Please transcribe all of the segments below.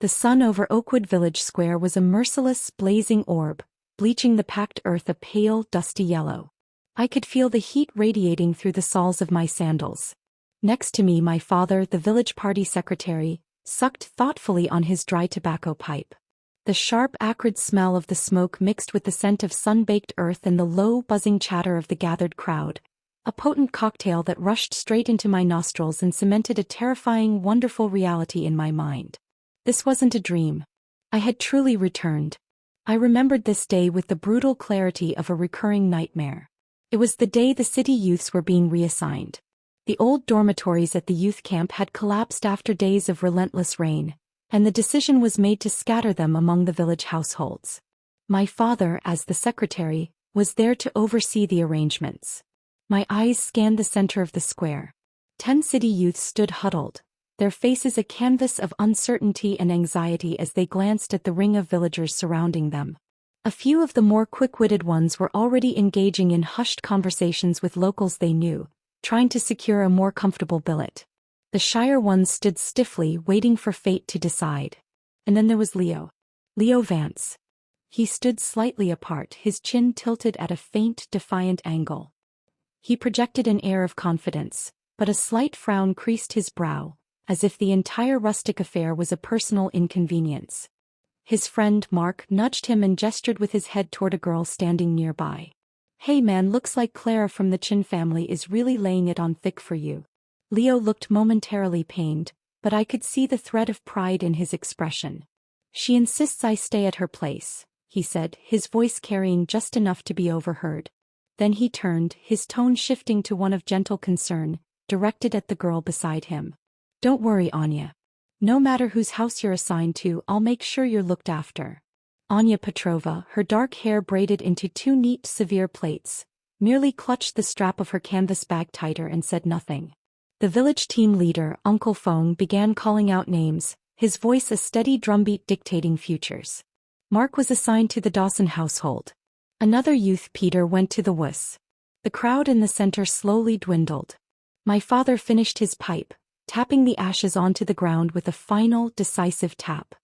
The sun over Oakwood Village Square was a merciless, blazing orb, bleaching the packed earth a pale, dusty yellow. I could feel the heat radiating through the soles of my sandals. Next to me, my father, the village party secretary, sucked thoughtfully on his dry tobacco pipe. The sharp, acrid smell of the smoke mixed with the scent of sun-baked earth and the low, buzzing chatter of the gathered crowd, a potent cocktail that rushed straight into my nostrils and cemented a terrifying, wonderful reality in my mind. This wasn't a dream. I had truly returned. I remembered this day with the brutal clarity of a recurring nightmare. It was the day the city youths were being reassigned. The old dormitories at the youth camp had collapsed after days of relentless rain, and the decision was made to scatter them among the village households. My father, as the secretary, was there to oversee the arrangements. My eyes scanned the center of the square. 10 city youths stood huddled, their faces a canvas of uncertainty and anxiety as they glanced at the ring of villagers surrounding them. A few of the more quick-witted ones were already engaging in hushed conversations with locals they knew, trying to secure a more comfortable billet. The shyer ones stood stiffly, waiting for fate to decide. And then there was Leo. Leo Vance. He stood slightly apart, his chin tilted at a faint, defiant angle. He projected an air of confidence, but a slight frown creased his brow, as if the entire rustic affair was a personal inconvenience. His friend Mark nudged him and gestured with his head toward a girl standing nearby. "Hey man, looks like Clara from the Chin family is really laying it on thick for you." Leo looked momentarily pained, but I could see the thread of pride in his expression. "She insists I stay at her place," he said, his voice carrying just enough to be overheard. Then he turned, his tone shifting to one of gentle concern, directed at the girl beside him. "Don't worry, Anya. No matter whose house you're assigned to, I'll make sure you're looked after." Anya Petrova, her dark hair braided into 2 neat, severe plaits, merely clutched the strap of her canvas bag tighter and said nothing. The village team leader, Uncle Fong, began calling out names, his voice a steady drumbeat dictating futures. Mark was assigned to the Dawson household. Another youth, Peter, went to the Wuss. The crowd in the center slowly dwindled. My father finished his pipe, tapping the ashes onto the ground with a final, decisive tap.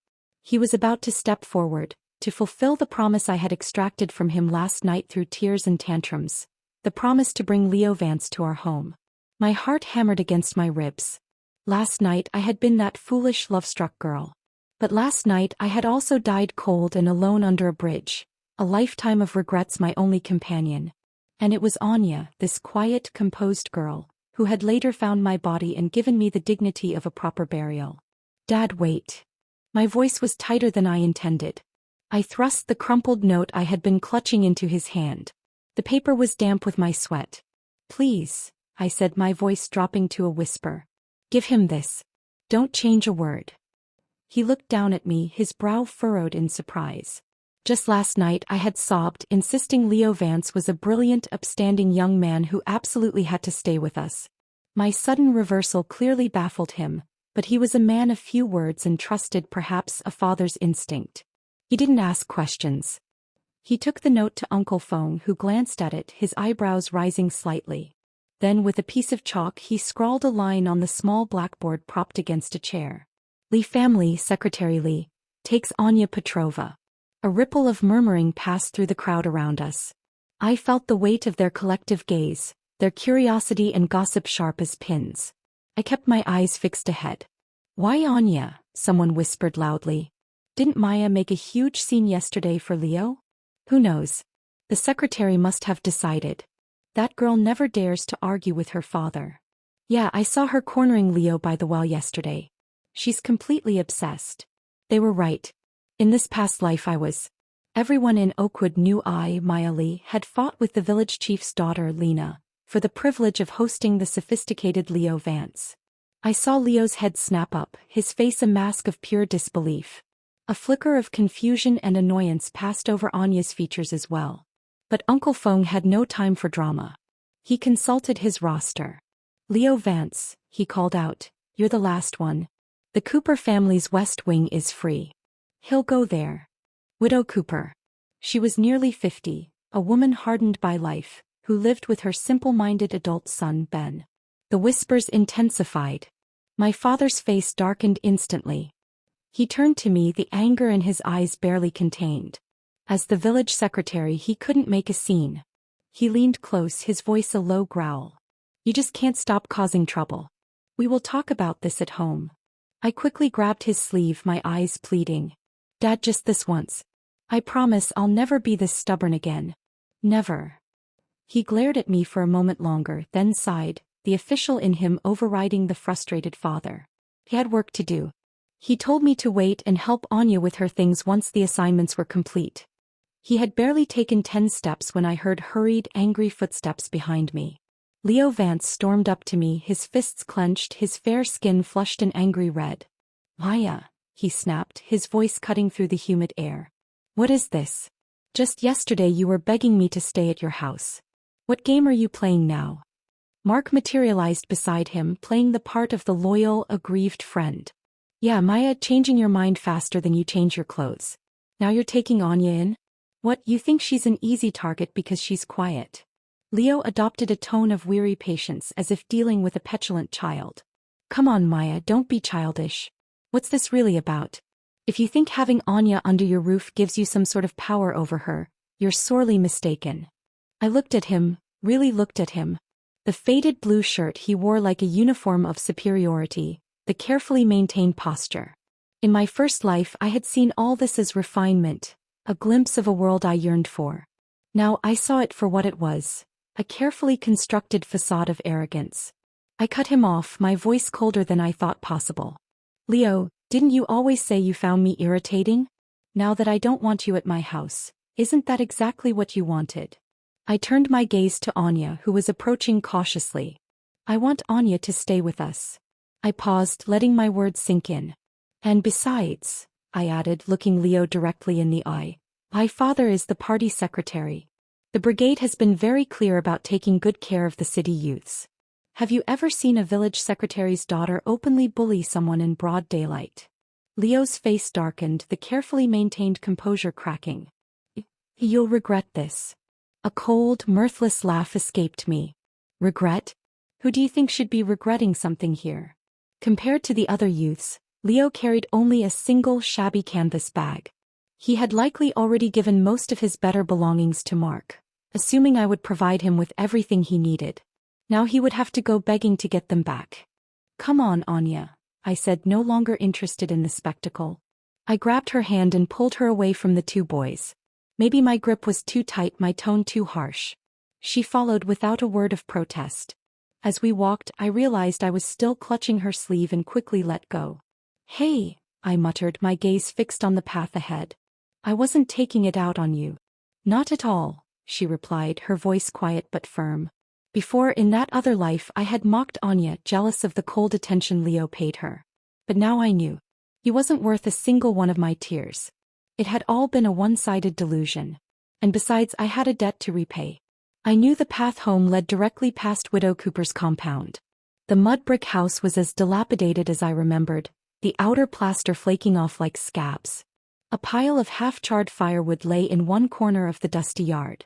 He was about to step forward, to fulfill the promise I had extracted from him last night through tears and tantrums, the promise to bring Leo Vance to our home. My heart hammered against my ribs. Last night I had been that foolish, love-struck girl. But last night I had also died cold and alone under a bridge, a lifetime of regrets my only companion. And it was Anya, this quiet, composed girl, who had later found my body and given me the dignity of a proper burial. "Dad, wait." My voice was tighter than I intended. I thrust the crumpled note I had been clutching into his hand. The paper was damp with my sweat. "Please," I said, my voice dropping to a whisper. "Give him this. Don't change a word." He looked down at me, his brow furrowed in surprise. Just last night I had sobbed, insisting Leo Vance was a brilliant, upstanding young man who absolutely had to stay with us. My sudden reversal clearly baffled him, but he was a man of few words and trusted perhaps a father's instinct. He didn't ask questions. He took the note to Uncle Fong, who glanced at it, his eyebrows rising slightly. Then with a piece of chalk he scrawled a line on the small blackboard propped against a chair. "Lee family, Secretary Lee, takes Anya Petrova." A ripple of murmuring passed through the crowd around us. I felt the weight of their collective gaze, their curiosity and gossip sharp as pins. I kept my eyes fixed ahead. "Why Anya?" someone whispered loudly. "Didn't Maya make a huge scene yesterday for Leo?" "Who knows? The secretary must have decided. That girl never dares to argue with her father." "Yeah, I saw her cornering Leo by the well yesterday. She's completely obsessed." They were right. In this past life I was. Everyone in Oakwood knew I, Maya Lee, had fought with the village chief's daughter, Lena, for the privilege of hosting the sophisticated Leo Vance. I saw Leo's head snap up, his face a mask of pure disbelief. A flicker of confusion and annoyance passed over Anya's features as well. But Uncle Fong had no time for drama. He consulted his roster. "Leo Vance," he called out, "you're the last one. The Cooper family's West Wing is free. He'll go there." Widow Cooper. She was nearly 50, a woman hardened by life, who lived with her simple-minded adult son, Ben. The whispers intensified. My father's face darkened instantly. He turned to me, the anger in his eyes barely contained. As the village secretary, he couldn't make a scene. He leaned close, his voice a low growl. You just can't stop causing trouble. We will talk about this at home. I quickly grabbed his sleeve, my eyes pleading. Dad, just this once. I promise I'll never be this stubborn again. Never. He glared at me for a moment longer, then sighed, the official in him overriding the frustrated father. He had work to do. He told me to wait and help Anya with her things once the assignments were complete. He had barely taken 10 steps when I heard hurried, angry footsteps behind me. Leo Vance stormed up to me, his fists clenched, his fair skin flushed an angry red. Maya, he snapped, his voice cutting through the humid air. What is this? Just yesterday you were begging me to stay at your house. What game are you playing now? Mark materialized beside him, playing the part of the loyal, aggrieved friend. Yeah, Maya, changing your mind faster than you change your clothes. Now you're taking Anya in? What, you think she's an easy target because she's quiet? Leo adopted a tone of weary patience, as if dealing with a petulant child. Come on, Maya, don't be childish. What's this really about? If you think having Anya under your roof gives you some sort of power over her, you're sorely mistaken. I looked at him, really looked at him. The faded blue shirt he wore like a uniform of superiority, the carefully maintained posture. In my first life I had seen all this as refinement, a glimpse of a world I yearned for. Now I saw it for what it was, a carefully constructed facade of arrogance. I cut him off, my voice colder than I thought possible. Leo, didn't you always say you found me irritating? Now that I don't want you at my house, isn't that exactly what you wanted? I turned my gaze to Anya, who was approaching cautiously. I want Anya to stay with us. I paused, letting my words sink in. And besides, I added, looking Leo directly in the eye, my father is the party secretary. The brigade has been very clear about taking good care of the city youths. Have you ever seen a village secretary's daughter openly bully someone in broad daylight? Leo's face darkened, the carefully maintained composure cracking. You'll regret this. A cold, mirthless laugh escaped me. Regret? Who do you think should be regretting something here? Compared to the other youths, Leo carried only a single shabby canvas bag. He had likely already given most of his better belongings to Mark, assuming I would provide him with everything he needed. Now he would have to go begging to get them back. Come on, Anya, I said, no longer interested in the spectacle. I grabbed her hand and pulled her away from the two boys. Maybe my grip was too tight, my tone too harsh. She followed without a word of protest. As we walked, I realized I was still clutching her sleeve and quickly let go. Hey, I muttered, my gaze fixed on the path ahead. I wasn't taking it out on you. Not at all, she replied, her voice quiet but firm. Before, in that other life, I had mocked Anya, jealous of the cold attention Leo paid her. But now I knew. He wasn't worth a single one of my tears. It had all been a one-sided delusion. And besides, I had a debt to repay. I knew the path home led directly past Widow Cooper's compound. The mud brick house was as dilapidated as I remembered, the outer plaster flaking off like scabs. A pile of half-charred firewood lay in one corner of the dusty yard.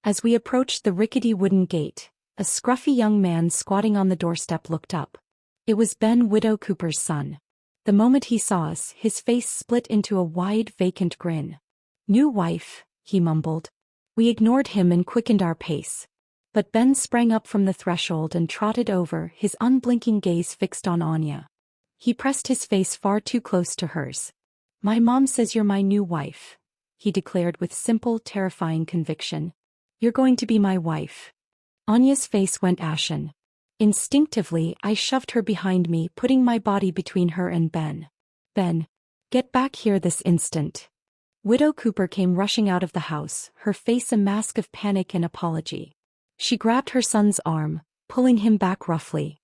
As we approached the rickety wooden gate, a scruffy young man squatting on the doorstep looked up. It was Ben, Widow Cooper's son. The moment he saw us, his face split into a wide, vacant grin. New wife, he mumbled. We ignored him and quickened our pace. But Ben sprang up from the threshold and trotted over, his unblinking gaze fixed on Anya. He pressed his face far too close to hers. My mom says you're my new wife, he declared with simple, terrifying conviction. You're going to be my wife. Anya's face went ashen. Instinctively, I shoved her behind me, putting my body between her and Ben. Ben, get back here this instant. Widow Cooper came rushing out of the house, her face a mask of panic and apology. She grabbed her son's arm, pulling him back roughly.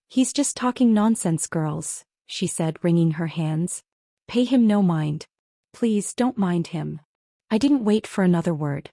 He's just talking nonsense, girls, she said, wringing her hands. Pay him no mind. Please don't mind him. I didn't wait for another word.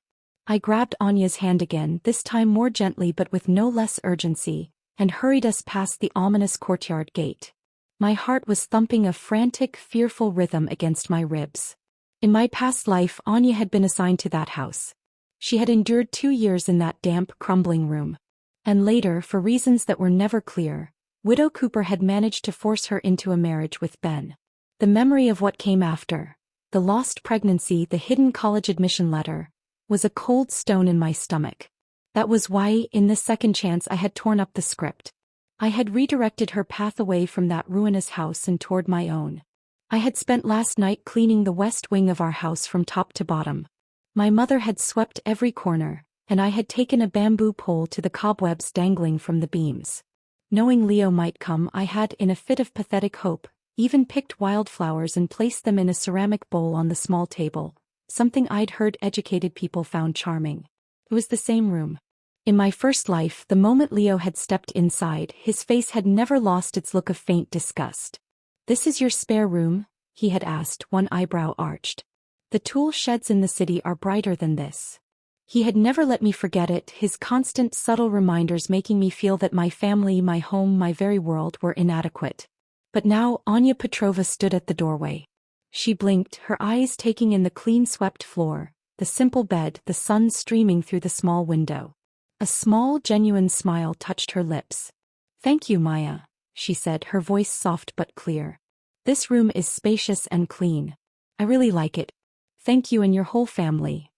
I grabbed Anya's hand again, this time more gently but with no less urgency, and hurried us past the ominous courtyard gate. My heart was thumping a frantic, fearful rhythm against my ribs. In my past life, Anya had been assigned to that house. She had endured 2 years in that damp, crumbling room. And later, for reasons that were never clear, Widow Cooper had managed to force her into a marriage with Ben. The memory of what came after, the lost pregnancy, the hidden college admission letter, was a cold stone in my stomach. That was why, in this second chance, I had torn up the script. I had redirected her path away from that ruinous house and toward my own. I had spent last night cleaning the west wing of our house from top to bottom. My mother had swept every corner, and I had taken a bamboo pole to the cobwebs dangling from the beams. Knowing Leo might come, I had, in a fit of pathetic hope, even picked wildflowers and placed them in a ceramic bowl on the small table, something I'd heard educated people found charming. It was the same room. In my first life, the moment Leo had stepped inside, his face had never lost its look of faint disgust. "This is your spare room?" he had asked, one eyebrow arched. "The tool sheds in the city are brighter than this." He had never let me forget it, his constant subtle reminders making me feel that my family, my home, my very world were inadequate. But now Anya Petrova stood at the doorway. She blinked, her eyes taking in the clean-swept floor, the simple bed, the sun streaming through the small window. A small, genuine smile touched her lips. "Thank you, Maya," she said, her voice soft but clear. "This room is spacious and clean. I really like it. Thank you and your whole family."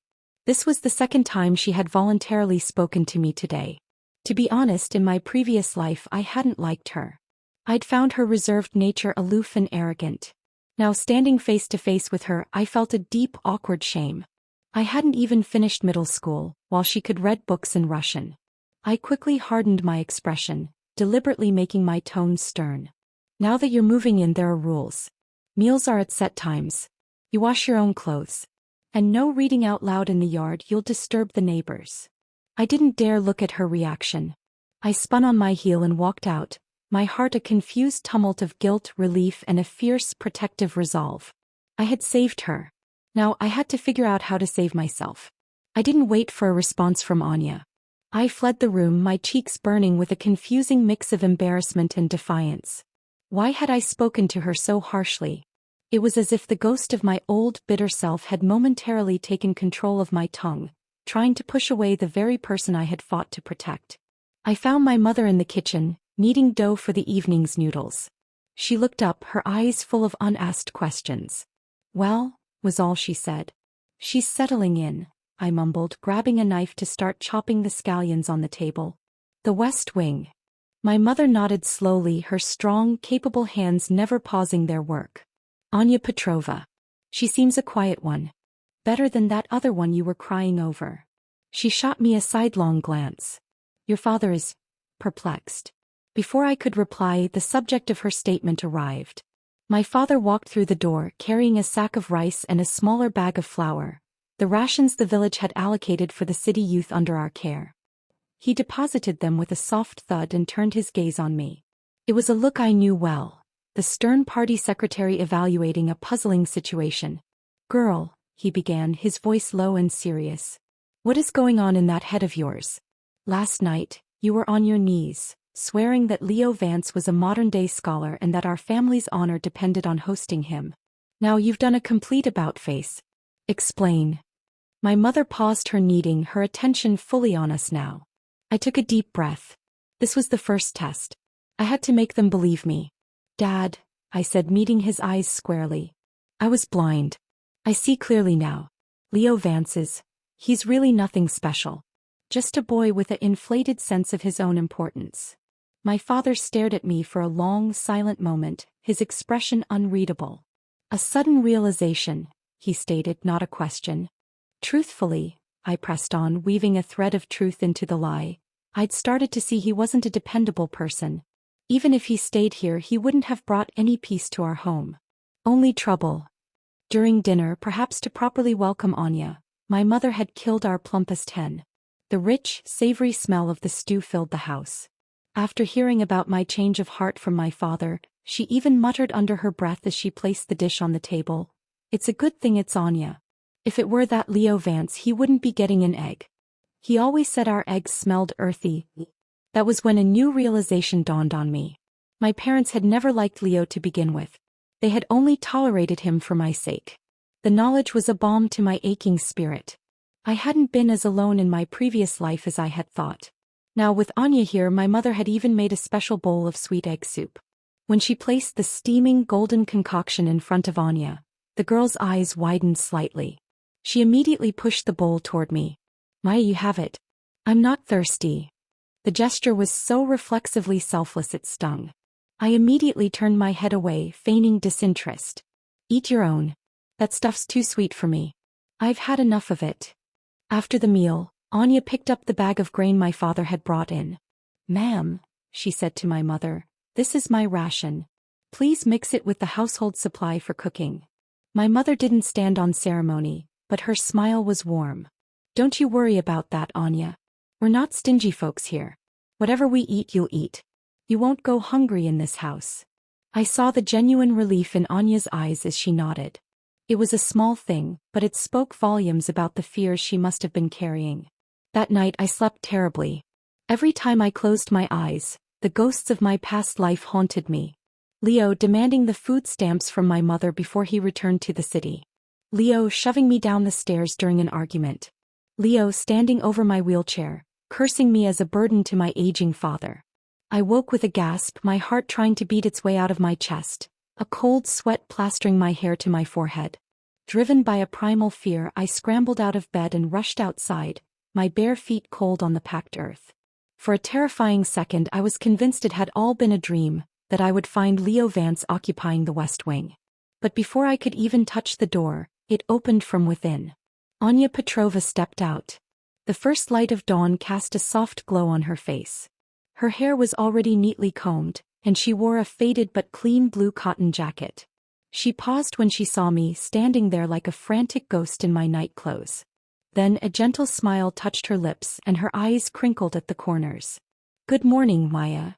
This was the second time she had voluntarily spoken to me today. To be honest, in my previous life I hadn't liked her. I'd found her reserved nature aloof and arrogant. Now, standing face to face with her, I felt a deep, awkward shame. I hadn't even finished middle school, while she could read books in Russian. I quickly hardened my expression, deliberately making my tone stern. "Now that you're moving in, there are rules. Meals are at set times. You wash your own clothes. And no reading out loud in the yard, you'll disturb the neighbors." I didn't dare look at her reaction. I spun on my heel and walked out, my heart a confused tumult of guilt, relief, and a fierce, protective resolve. I had saved her. Now I had to figure out how to save myself. I didn't wait for a response from Anya. I fled the room, my cheeks burning with a confusing mix of embarrassment and defiance. Why had I spoken to her so harshly? It was as if the ghost of my old, bitter self had momentarily taken control of my tongue, trying to push away the very person I had fought to protect. I found my mother in the kitchen, kneading dough for the evening's noodles. She looked up, her eyes full of unasked questions. "Well," was all she said. "She's settling in," I mumbled, grabbing a knife to start chopping the scallions on the table. "The West Wing." My mother nodded slowly, her strong, capable hands never pausing their work. "Anya Petrova. She seems a quiet one. Better than that other one you were crying over." She shot me a sidelong glance. "Your father is perplexed." Before I could reply, the subject of her statement arrived. My father walked through the door, carrying a sack of rice and a smaller bag of flour, the rations the village had allocated for the city youth under our care. He deposited them with a soft thud and turned his gaze on me. It was a look I knew well, the stern party secretary evaluating a puzzling situation. "Girl," he began, his voice low and serious. "What is going on in that head of yours? Last night, you were on your knees, swearing that Leo Vance was a modern-day scholar and that our family's honor depended on hosting him. Now you've done a complete about-face. Explain." My mother paused her kneading, her attention fully on us now. I took a deep breath. This was the first test. I had to make them believe me. "Dad," I said, meeting his eyes squarely. "I was blind. I see clearly now. Leo Vance he's really nothing special. Just a boy with an inflated sense of his own importance." My father stared at me for a long, silent moment, his expression unreadable. "A sudden realization," he stated, not a question. "Truthfully," I pressed on, weaving a thread of truth into the lie, "I'd started to see he wasn't a dependable person. Even if he stayed here, he wouldn't have brought any peace to our home. Only trouble." During dinner, perhaps to properly welcome Anya, my mother had killed our plumpest hen. The rich, savory smell of the stew filled the house. After hearing about my change of heart from my father, she even muttered under her breath as she placed the dish on the table, "It's a good thing it's Anya. If it were that Leo Vance, he wouldn't be getting an egg. He always said our eggs smelled earthy." That was when a new realization dawned on me. My parents had never liked Leo to begin with. They had only tolerated him for my sake. The knowledge was a balm to my aching spirit. I hadn't been as alone in my previous life as I had thought. Now with Anya here, my mother had even made a special bowl of sweet egg soup. When she placed the steaming golden concoction in front of Anya, the girl's eyes widened slightly. She immediately pushed the bowl toward me. "Maya, you have it. I'm not thirsty." The gesture was so reflexively selfless it stung. I immediately turned my head away, feigning disinterest. "Eat your own. That stuff's too sweet for me. I've had enough of it." After the meal, Anya picked up the bag of grain my father had brought in. "Ma'am," she said to my mother, "this is my ration. Please mix it with the household supply for cooking." My mother didn't stand on ceremony, but her smile was warm. "Don't you worry about that, Anya. We're not stingy folks here. Whatever we eat, you'll eat. You won't go hungry in this house." I saw the genuine relief in Anya's eyes as she nodded. It was a small thing, but it spoke volumes about the fears she must have been carrying. That night I slept terribly. Every time I closed my eyes, the ghosts of my past life haunted me. Leo demanding the food stamps from my mother before he returned to the city. Leo shoving me down the stairs during an argument. Leo standing over my wheelchair, cursing me as a burden to my aging father. I woke with a gasp, my heart trying to beat its way out of my chest, a cold sweat plastering my hair to my forehead. Driven by a primal fear, I scrambled out of bed and rushed outside, my bare feet cold on the packed earth. For a terrifying second I was convinced it had all been a dream, that I would find Leo Vance occupying the West Wing. But before I could even touch the door, it opened from within. Anya Petrova stepped out. The first light of dawn cast a soft glow on her face. Her hair was already neatly combed, and she wore a faded but clean blue cotton jacket. She paused when she saw me standing there like a frantic ghost in my night clothes. Then a gentle smile touched her lips and her eyes crinkled at the corners. "Good morning, Maya."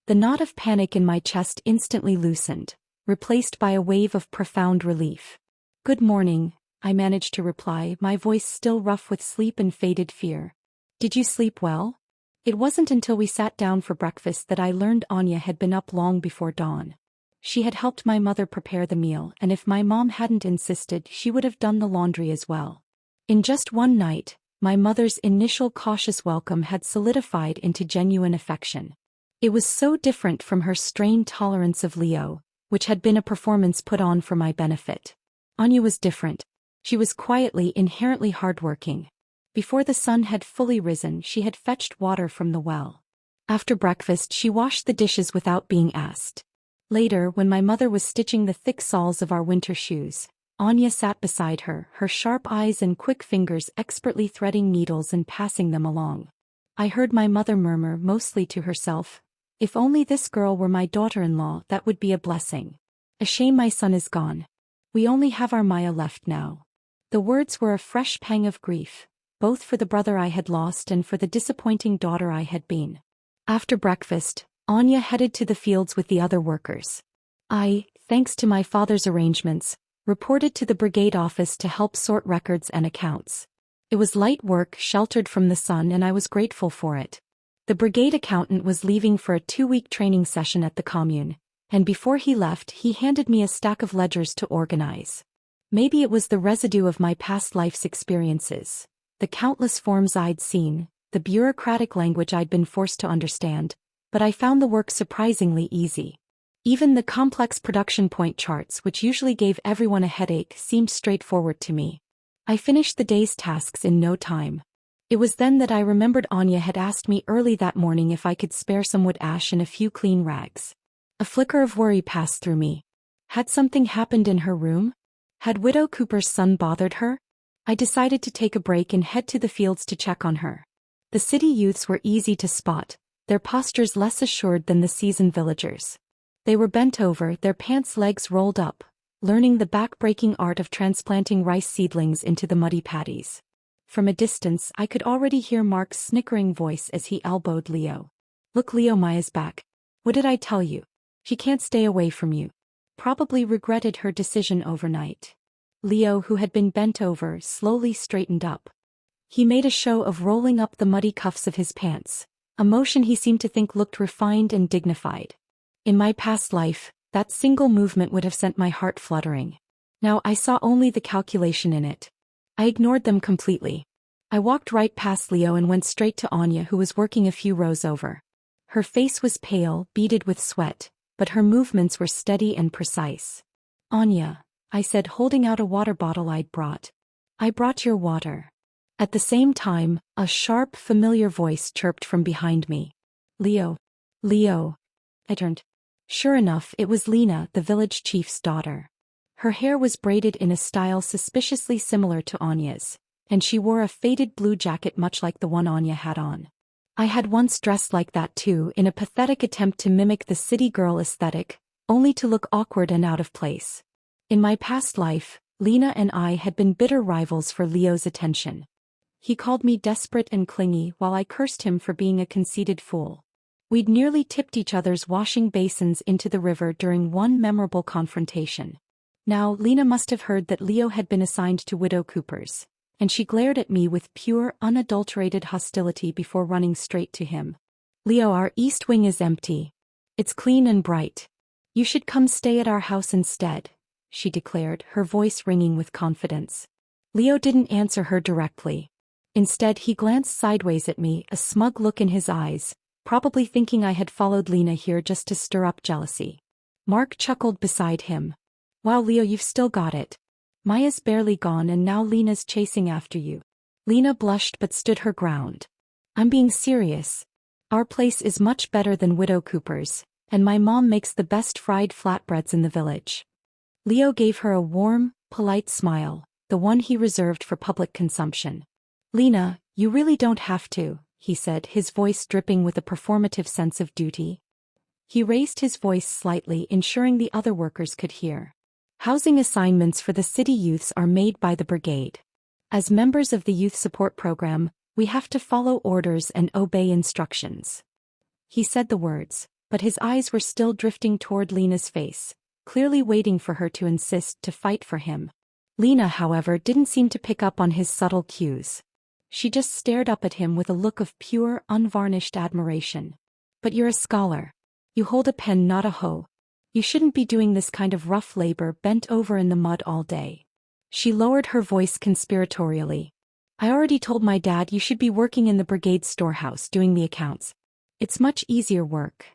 The knot of panic in my chest instantly loosened, replaced by a wave of profound relief. "Good morning," I managed to reply, my voice still rough with sleep and faded fear. "Did you sleep well?" It wasn't until we sat down for breakfast that I learned Anya had been up long before dawn. She had helped my mother prepare the meal, and if my mom hadn't insisted, she would have done the laundry as well. In just one night, my mother's initial cautious welcome had solidified into genuine affection. It was so different from her strained tolerance of Leo, which had been a performance put on for my benefit. Anya was different. She was quietly, inherently hardworking. Before the sun had fully risen, she had fetched water from the well. After breakfast, she washed the dishes without being asked. Later, when my mother was stitching the thick soles of our winter shoes, Anya sat beside her, her sharp eyes and quick fingers expertly threading needles and passing them along. I heard my mother murmur, mostly to herself, "If only this girl were my daughter-in-law, that would be a blessing. A shame my son is gone. We only have our Maya left now." The words were a fresh pang of grief, both for the brother I had lost and for the disappointing daughter I had been. After breakfast, Anya headed to the fields with the other workers. I, thanks to my father's arrangements, reported to the brigade office to help sort records and accounts. It was light work, sheltered from the sun, and I was grateful for it. The brigade accountant was leaving for a 2-week training session at the commune, and before he left he handed me a stack of ledgers to organize. Maybe it was the residue of my past life's experiences, the countless forms I'd seen, the bureaucratic language I'd been forced to understand, but I found the work surprisingly easy. Even the complex production point charts, which usually gave everyone a headache, seemed straightforward to me. I finished the day's tasks in no time. It was then that I remembered Anya had asked me early that morning if I could spare some wood ash and a few clean rags. A flicker of worry passed through me. Had something happened in her room? Had Widow Cooper's son bothered her? I decided to take a break and head to the fields to check on her. The city youths were easy to spot, their postures less assured than the seasoned villagers. They were bent over, their pants legs rolled up, learning the back-breaking art of transplanting rice seedlings into the muddy paddies. From a distance, I could already hear Mark's snickering voice as he elbowed Leo. "Look, Leo, Maya's back. What did I tell you? She can't stay away from you." Probably regretted her decision overnight. Leo, who had been bent over, slowly straightened up. He made a show of rolling up the muddy cuffs of his pants, a motion he seemed to think looked refined and dignified. In my past life, that single movement would have sent my heart fluttering. Now I saw only the calculation in it. I ignored them completely. I walked right past Leo and went straight to Anya, who was working a few rows over. Her face was pale, beaded with sweat, but her movements were steady and precise. "Anya," I said, holding out a water bottle I'd brought. "I brought your water." At the same time, a sharp, familiar voice chirped from behind me. "Leo. Leo." I turned. Sure enough, it was Lena, the village chief's daughter. Her hair was braided in a style suspiciously similar to Anya's, and she wore a faded blue jacket much like the one Anya had on. I had once dressed like that too, in a pathetic attempt to mimic the city girl aesthetic, only to look awkward and out of place. In my past life, Lena and I had been bitter rivals for Leo's attention. He called me desperate and clingy while I cursed him for being a conceited fool. We'd nearly tipped each other's washing basins into the river during one memorable confrontation. Now, Lena must have heard that Leo had been assigned to Widow Cooper's, and she glared at me with pure, unadulterated hostility before running straight to him. "Leo, our east wing is empty. It's clean and bright. You should come stay at our house instead," she declared, her voice ringing with confidence. Leo didn't answer her directly. Instead, he glanced sideways at me, a smug look in his eyes, probably thinking I had followed Lena here just to stir up jealousy. Mark chuckled beside him. "Wow, Leo, you've still got it. Maya's barely gone and now Lena's chasing after you." Lena blushed but stood her ground. "I'm being serious. Our place is much better than Widow Cooper's, and my mom makes the best fried flatbreads in the village." Leo gave her a warm, polite smile, the one he reserved for public consumption. "Lena, you really don't have to," he said, his voice dripping with a performative sense of duty. He raised his voice slightly, ensuring the other workers could hear. "Housing assignments for the city youths are made by the brigade. As members of the youth support program, we have to follow orders and obey instructions." He said the words, but his eyes were still drifting toward Lena's face, clearly waiting for her to insist to fight for him. Lena, however, didn't seem to pick up on his subtle cues. She just stared up at him with a look of pure, unvarnished admiration. "But you're a scholar. You hold a pen, not a hoe. You shouldn't be doing this kind of rough labor bent over in the mud all day." She lowered her voice conspiratorially. "I already told my dad you should be working in the brigade storehouse doing the accounts. It's much easier work."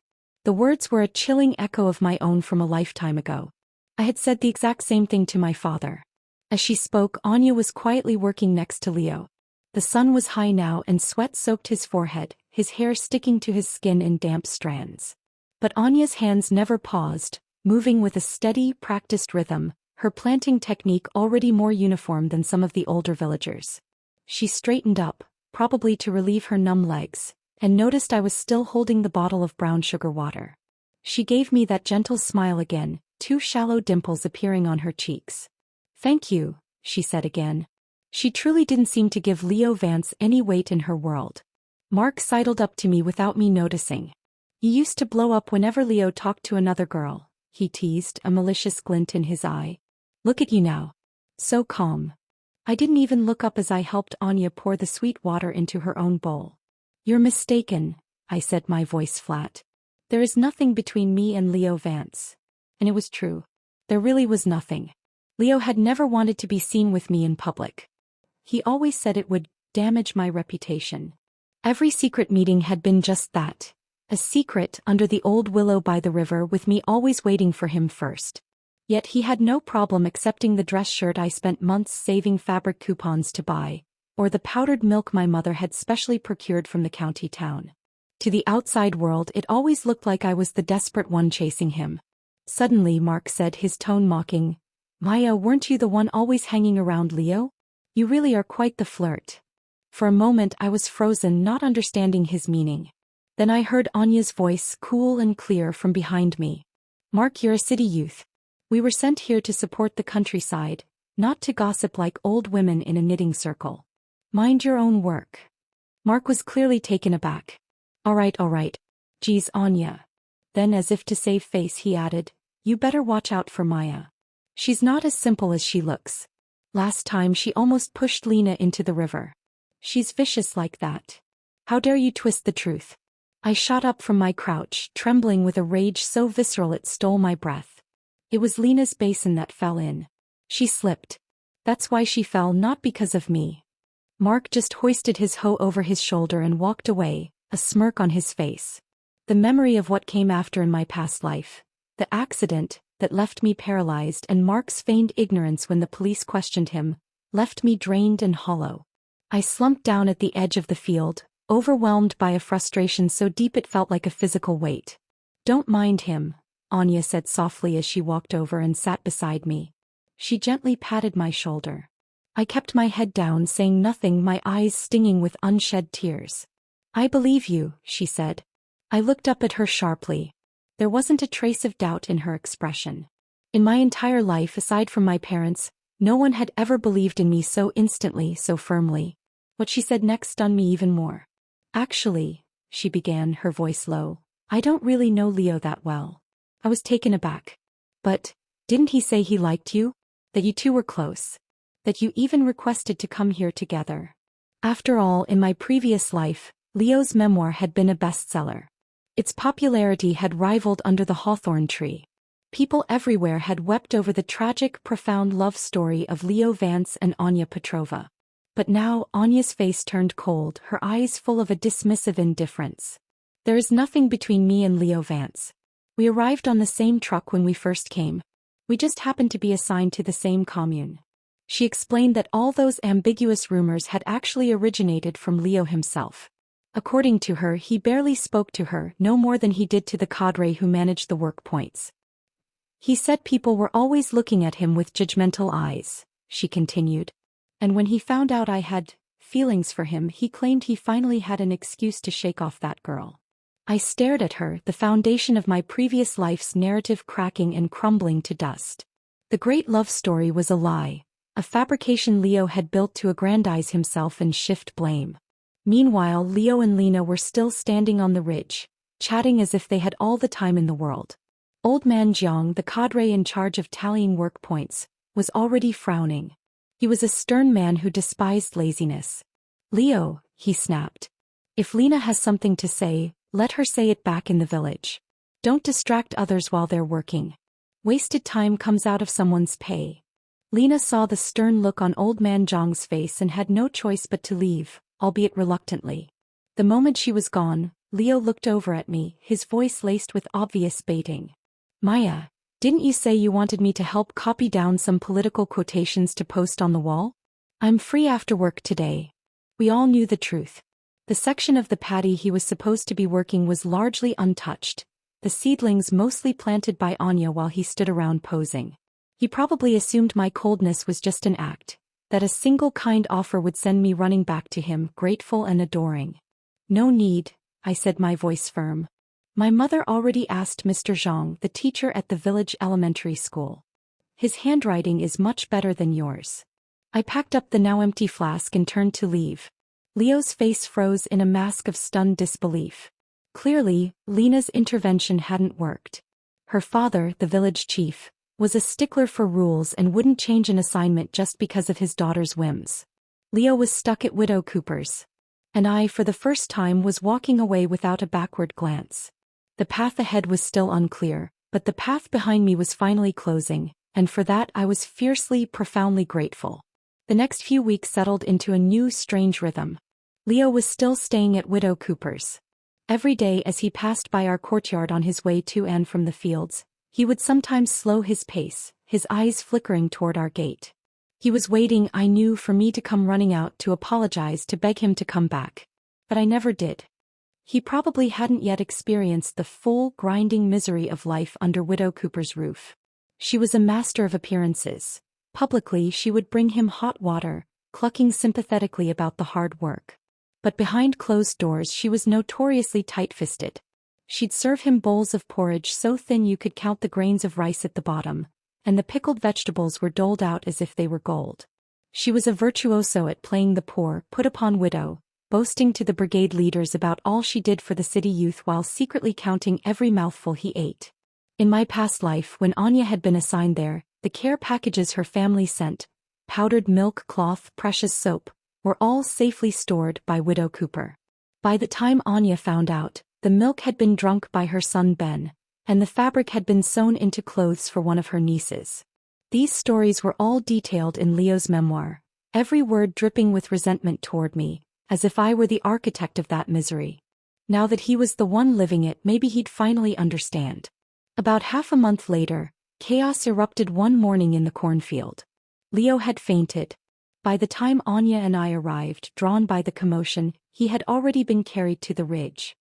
The words were a chilling echo of my own from a lifetime ago. I had said the exact same thing to my father. As she spoke, Anya was quietly working next to Leo. The sun was high now and sweat soaked his forehead, his hair sticking to his skin in damp strands. But Anya's hands never paused, moving with a steady, practiced rhythm, her planting technique already more uniform than some of the older villagers. She straightened up, probably to relieve her numb legs, and noticed I was still holding the bottle of brown sugar water. She gave me that gentle smile again, two shallow dimples appearing on her cheeks. "Thank you," she said again. She truly didn't seem to give Leo Vance any weight in her world. Mark sidled up to me without me noticing. "You used to blow up whenever Leo talked to another girl," he teased, a malicious glint in his eye. "Look at you now. So calm." I didn't even look up as I helped Anya pour the sweet water into her own bowl. "You're mistaken," I said, my voice flat. "There is nothing between me and Leo Vance." And it was true. There really was nothing. Leo had never wanted to be seen with me in public. He always said it would damage my reputation. Every secret meeting had been just that. A secret under the old willow by the river, with me always waiting for him first. Yet he had no problem accepting the dress shirt I spent months saving fabric coupons to buy, or the powdered milk my mother had specially procured from the county town. To the outside world, it always looked like I was the desperate one chasing him. Suddenly, Mark said, his tone mocking, "Maya, weren't you the one always hanging around Leo? You really are quite the flirt." For a moment I was frozen, not understanding his meaning. Then I heard Anya's voice, cool and clear, from behind me. "Mark, you're a city youth. We were sent here to support the countryside, not to gossip like old women in a knitting circle. Mind your own work." Mark was clearly taken aback. All right. Geez, Anya." Then, as if to save face, he added, "You better watch out for Maya. She's not as simple as she looks. Last time she almost pushed Lena into the river. She's vicious like that. How dare you twist the truth?" I shot up from my crouch, trembling with a rage so visceral it stole my breath. It was Lena's basin that fell in. She slipped. That's why she fell, not because of me. Mark just hoisted his hoe over his shoulder and walked away, a smirk on his face. The memory of what came after in my past life, The accident, that left me paralyzed, and Mark's feigned ignorance when the police questioned him, left me drained and hollow. I slumped down at the edge of the field, overwhelmed by a frustration so deep it felt like a physical weight. "Don't mind him," Anya said softly as she walked over and sat beside me. She gently patted my shoulder. I kept my head down, saying nothing, my eyes stinging with unshed tears. "I believe you," she said. I looked up at her sharply. There wasn't a trace of doubt in her expression. In my entire life, aside from my parents, no one had ever believed in me so instantly, so firmly. What she said next stunned me even more. "Actually," she began, her voice low, "I don't really know Leo that well." I was taken aback. "But, didn't he say he liked you? That you two were close? That you even requested to come here together?" After all, in my previous life, Leo's memoir had been a bestseller. Its popularity had rivaled Under the Hawthorn Tree. People everywhere had wept over the tragic, profound love story of Leo Vance and Anya Petrova. But now Anya's face turned cold, her eyes full of a dismissive indifference. "There is nothing between me and Leo Vance. We arrived on the same truck when we first came. We just happened to be assigned to the same commune." She explained that all those ambiguous rumors had actually originated from Leo himself. According to her, he barely spoke to her, no more than he did to the cadre who managed the work points. "He said people were always looking at him with judgmental eyes," she continued. "And when he found out I had feelings for him, he claimed he finally had an excuse to shake off that girl." I stared at her, the foundation of my previous life's narrative cracking and crumbling to dust. The great love story was a lie, a fabrication Leo had built to aggrandize himself and shift blame. Meanwhile, Leo and Lena were still standing on the ridge, chatting as if they had all the time in the world. Old man Jiang, the cadre in charge of tallying work points, was already frowning. He was a stern man who despised laziness. "Leo," he snapped. "If Lena has something to say, let her say it back in the village. Don't distract others while they're working. Wasted time comes out of someone's pay." Lena saw the stern look on old man Jiang's face and had no choice but to leave, albeit reluctantly. The moment she was gone, Leo looked over at me, his voice laced with obvious baiting. "Maya, didn't you say you wanted me to help copy down some political quotations to post on the wall? I'm free after work today." We all knew the truth. The section of the paddy he was supposed to be working was largely untouched, the seedlings mostly planted by Anya while he stood around posing. He probably assumed my coldness was just an act, that a single kind offer would send me running back to him, grateful and adoring. "No need," I said, my voice firm. "My mother already asked Mr. Zhang, the teacher at the village elementary school. His handwriting is much better than yours." I packed up the now empty flask and turned to leave. Leo's face froze in a mask of stunned disbelief. Clearly, Lena's intervention hadn't worked. Her father, the village chief, was a stickler for rules and wouldn't change an assignment just because of his daughter's whims. Leo was stuck at Widow Cooper's. And I, for the first time, was walking away without a backward glance. The path ahead was still unclear, but the path behind me was finally closing, and for that I was fiercely, profoundly grateful. The next few weeks settled into a new, strange rhythm. Leo was still staying at Widow Cooper's. Every day as he passed by our courtyard on his way to and from the fields, he would sometimes slow his pace, his eyes flickering toward our gate. He was waiting, I knew, for me to come running out to apologize, to beg him to come back. But I never did. He probably hadn't yet experienced the full, grinding misery of life under Widow Cooper's roof. She was a master of appearances. Publicly, she would bring him hot water, clucking sympathetically about the hard work. But behind closed doors she was notoriously tight-fisted. She'd serve him bowls of porridge so thin you could count the grains of rice at the bottom, and the pickled vegetables were doled out as if they were gold. She was a virtuoso at playing the poor, put-upon widow, boasting to the brigade leaders about all she did for the city youth while secretly counting every mouthful he ate. In my past life, when Anya had been assigned there, the care packages her family sent, powdered milk, cloth, precious soap, were all safely stored by Widow Cooper. By the time Anya found out, the milk had been drunk by her son Ben, and the fabric had been sewn into clothes for one of her nieces. These stories were all detailed in Leo's memoir, every word dripping with resentment toward me, as if I were the architect of that misery. Now that he was the one living it, maybe he'd finally understand. About half a month later, chaos erupted one morning in the cornfield. Leo had fainted. By the time Anya and I arrived, drawn by the commotion, he had already been carried to the ridge.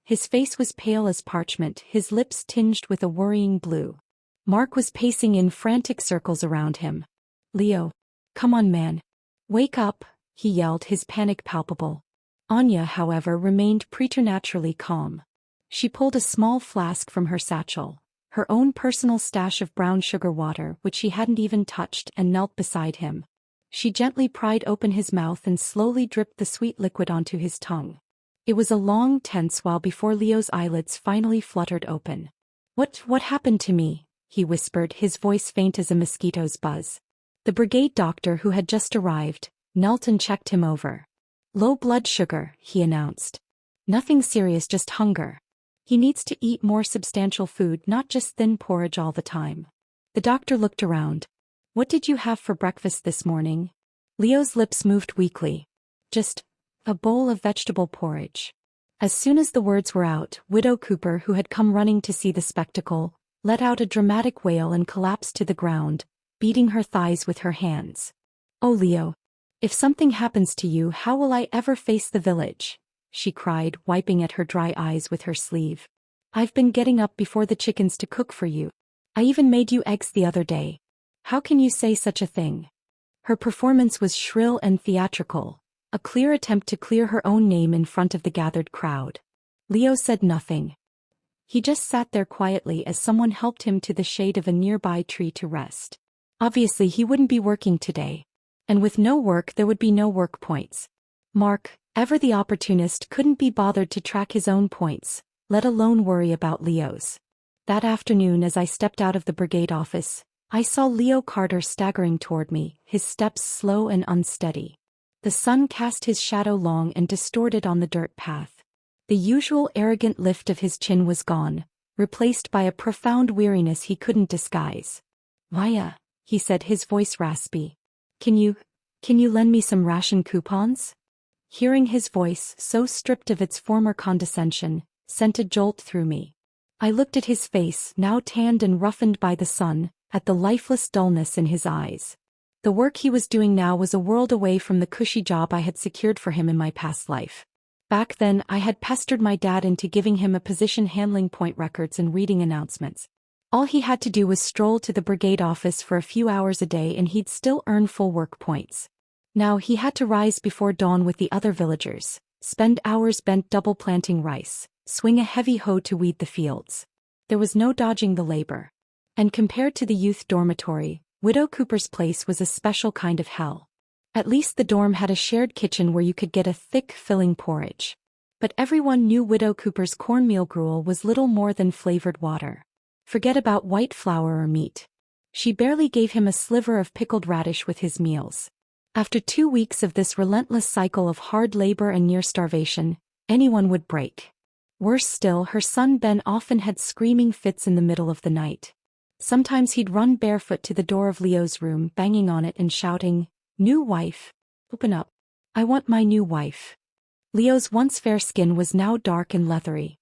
His face was pale as parchment, his lips tinged with a worrying blue. Mark was pacing in frantic circles around him. "Leo, come on, man. Wake up," he yelled, his panic palpable. Anya, however, remained preternaturally calm. She pulled a small flask from her satchel, her own personal stash of brown sugar water which she hadn't even touched, and knelt beside him. She gently pried open his mouth and slowly dripped the sweet liquid onto his tongue. It was a long, tense while before Leo's eyelids finally fluttered open. What happened to me?" he whispered, his voice faint as a mosquito's buzz. The brigade doctor, who had just arrived, knelt and checked him over. "Low blood sugar," he announced. "Nothing serious, just hunger. He needs to eat more substantial food, not just thin porridge all the time." The doctor looked around. "What did you have for breakfast this morning?" Leo's lips moved weakly. "Just a bowl of vegetable porridge." As soon as the words were out, Widow Cooper, who had come running to see the spectacle, let out a dramatic wail and collapsed to the ground, beating her thighs with her hands. "Oh, Leo, if something happens to you, how will I ever face the village?" she cried, wiping at her dry eyes with her sleeve. "I've been getting up before the chickens to cook for you. I even made you eggs the other day. How can you say such a thing?" Her performance was shrill and theatrical, a clear attempt to clear her own name in front of the gathered crowd. Leo said nothing. He just sat there quietly as someone helped him to the shade of a nearby tree to rest. Obviously he wouldn't be working today. And with no work there would be no work points. Mark, ever the opportunist, couldn't be bothered to track his own points, let alone worry about Leo's. That afternoon, as I stepped out of the brigade office, I saw Leo Carter staggering toward me, his steps slow and unsteady. The sun cast his shadow long and distorted on the dirt path. The usual arrogant lift of his chin was gone, replaced by a profound weariness he couldn't disguise. "Vaya," he said, his voice raspy. Can you lend me some ration coupons?" Hearing his voice, so stripped of its former condescension, sent a jolt through me. I looked at his face, now tanned and roughened by the sun, at the lifeless dullness in his eyes. The work he was doing now was a world away from the cushy job I had secured for him in my past life. Back then, I had pestered my dad into giving him a position handling point records and reading announcements. All he had to do was stroll to the brigade office for a few hours a day and he'd still earn full work points. Now he had to rise before dawn with the other villagers, spend hours bent double planting rice, swing a heavy hoe to weed the fields. There was no dodging the labor. And compared to the youth dormitory, Widow Cooper's place was a special kind of hell. At least the dorm had a shared kitchen where you could get a thick, filling porridge. But everyone knew Widow Cooper's cornmeal gruel was little more than flavored water. Forget about white flour or meat. She barely gave him a sliver of pickled radish with his meals. After 2 weeks of this relentless cycle of hard labor and near starvation, anyone would break. Worse still, her son Ben often had screaming fits in the middle of the night. Sometimes he'd run barefoot to the door of Leo's room, banging on it and shouting, "New wife. Open up. I want my new wife." Leo's once fair skin was now dark and leathery.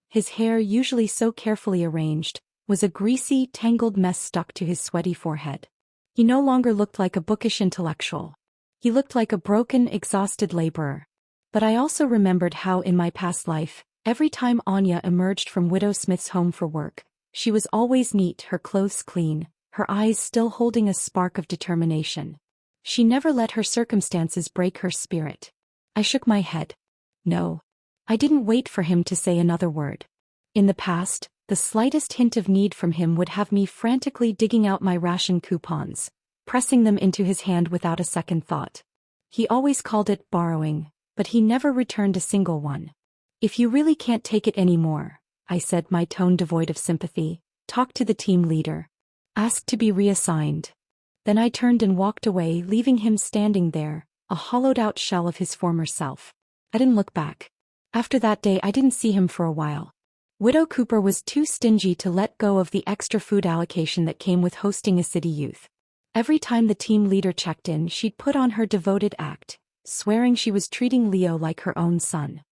His hair, usually so carefully arranged, was a greasy, tangled mess stuck to his sweaty forehead. He no longer looked like a bookish intellectual. He looked like a broken, exhausted laborer. But I also remembered how, in my past life, every time Anya emerged from Widow Smith's home for work, she was always neat, her clothes clean, her eyes still holding a spark of determination. She never let her circumstances break her spirit. I shook my head. No. I didn't wait for him to say another word. In the past, the slightest hint of need from him would have me frantically digging out my ration coupons, pressing them into his hand without a second thought. He always called it borrowing, but he never returned a single one. "If you really can't take it anymore," I said, my tone devoid of sympathy, "talk to the team leader. Ask to be reassigned." Then I turned and walked away, leaving him standing there, a hollowed-out shell of his former self. I didn't look back. After that day I didn't see him for a while. Widow Cooper was too stingy to let go of the extra food allocation that came with hosting a city youth. Every time the team leader checked in, she'd put on her devoted act, swearing she was treating Leo like her own son.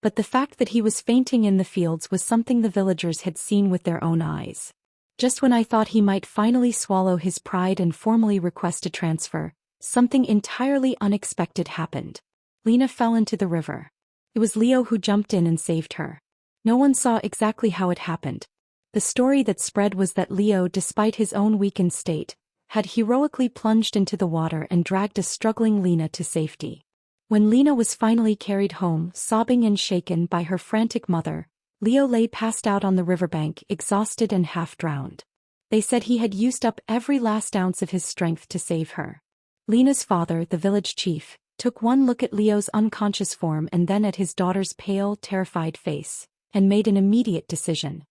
But the fact that he was fainting in the fields was something the villagers had seen with their own eyes. Just when I thought he might finally swallow his pride and formally request a transfer, something entirely unexpected happened. Lena fell into the river. It was Leo who jumped in and saved her. No one saw exactly how it happened. The story that spread was that Leo, despite his own weakened state, had heroically plunged into the water and dragged a struggling Lena to safety. When Lena was finally carried home, sobbing and shaken by her frantic mother, Leo lay passed out on the riverbank, exhausted and half-drowned. They said he had used up every last ounce of his strength to save her. Lena's father, the village chief, took one look at Leo's unconscious form and then at his daughter's pale, terrified face, and made an immediate decision.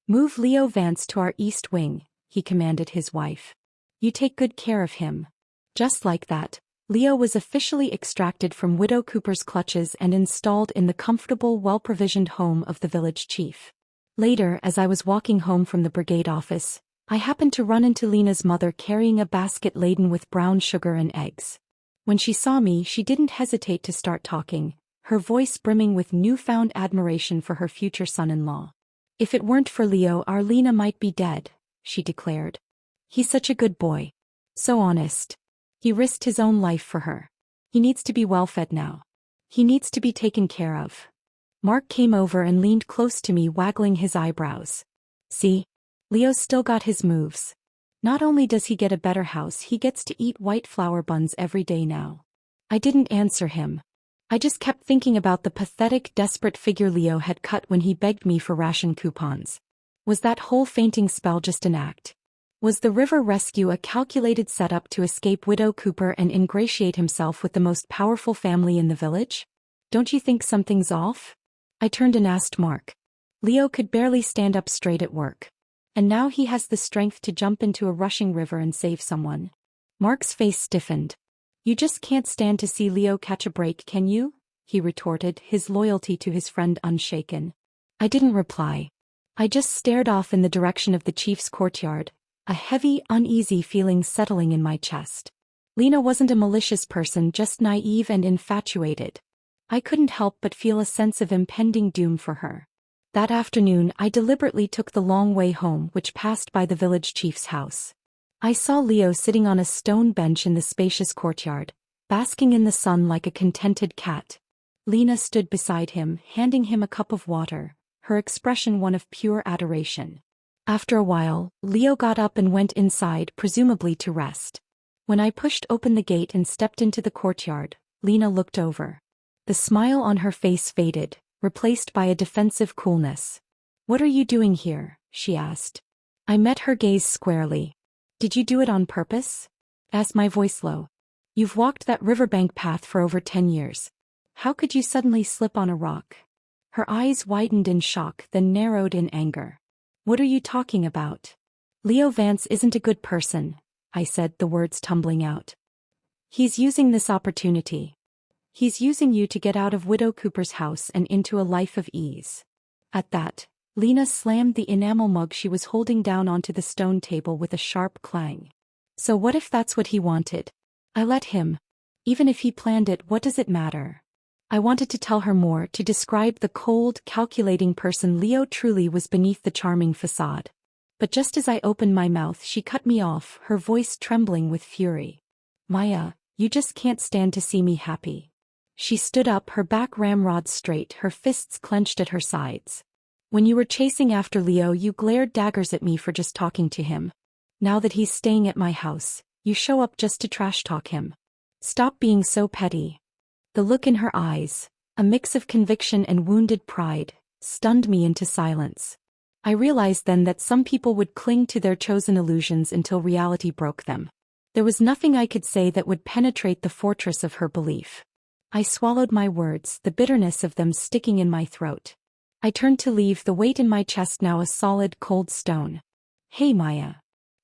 "Move Leo Vance to our east wing," he commanded his wife. "You take good care of him." Just like that, Leo was officially extracted from Widow Cooper's clutches and installed in the comfortable, well-provisioned home of the village chief. Later, as I was walking home from the brigade office, I happened to run into Lena's mother carrying a basket laden with brown sugar and eggs. When she saw me, she didn't hesitate to start talking, her voice brimming with newfound admiration for her future son-in-law. "If it weren't for Leo, our Lena might be dead," she declared. "He's such a good boy. So honest. He risked his own life for her. He needs to be well-fed now. He needs to be taken care of." Mark came over and leaned close to me, waggling his eyebrows. "See? Leo's still got his moves. Not only does he get a better house, he gets to eat white flour buns every day now." I didn't answer him. I just kept thinking about the pathetic, desperate figure Leo had cut when he begged me for ration coupons. Was that whole fainting spell just an act? Was the river rescue a calculated setup to escape Widow Cooper and ingratiate himself with the most powerful family in the village? "Don't you think something's off?" I turned and asked Mark. Leo could barely stand up straight at work. And now he has the strength to jump into a rushing river and save someone. Mark's face stiffened. "You just can't stand to see Leo catch a break, can you?" he retorted, his loyalty to his friend unshaken. I didn't reply. I just stared off in the direction of the chief's courtyard, a heavy, uneasy feeling settling in my chest. Lena wasn't a malicious person, just naive and infatuated. I couldn't help but feel a sense of impending doom for her. That afternoon, I deliberately took the long way home, which passed by the village chief's house. I saw Leo sitting on a stone bench in the spacious courtyard, basking in the sun like a contented cat. Lena stood beside him, handing him a cup of water, her expression one of pure adoration. After a while, Leo got up and went inside, presumably to rest. When I pushed open the gate and stepped into the courtyard, Lena looked over. The smile on her face faded, replaced by a defensive coolness. "What are you doing here?" she asked. I met her gaze squarely. "Did you do it on purpose?" asked my voice low. "You've walked that riverbank path for over 10 years. How could you suddenly slip on a rock?" Her eyes widened in shock, then narrowed in anger. "What are you talking about?" "Leo Vance isn't a good person," I said, the words tumbling out. "He's using this opportunity. He's using you to get out of Widow Cooper's house and into a life of ease." At that, Lena slammed the enamel mug she was holding down onto the stone table with a sharp clang. "So what if that's what he wanted? I let him. Even if he planned it, what does it matter?" I wanted to tell her more, to describe the cold, calculating person Leo truly was beneath the charming facade. But just as I opened my mouth, she cut me off, her voice trembling with fury. "Maya, you just can't stand to see me happy." She stood up, her back ramrod straight, her fists clenched at her sides. "When you were chasing after Leo, you glared daggers at me for just talking to him. Now that he's staying at my house, you show up just to trash talk him. Stop being so petty." The look in her eyes, a mix of conviction and wounded pride, stunned me into silence. I realized then that some people would cling to their chosen illusions until reality broke them. There was nothing I could say that would penetrate the fortress of her belief. I swallowed my words, the bitterness of them sticking in my throat. I turned to leave, the weight in my chest now a solid, cold stone. "Hey, Maya."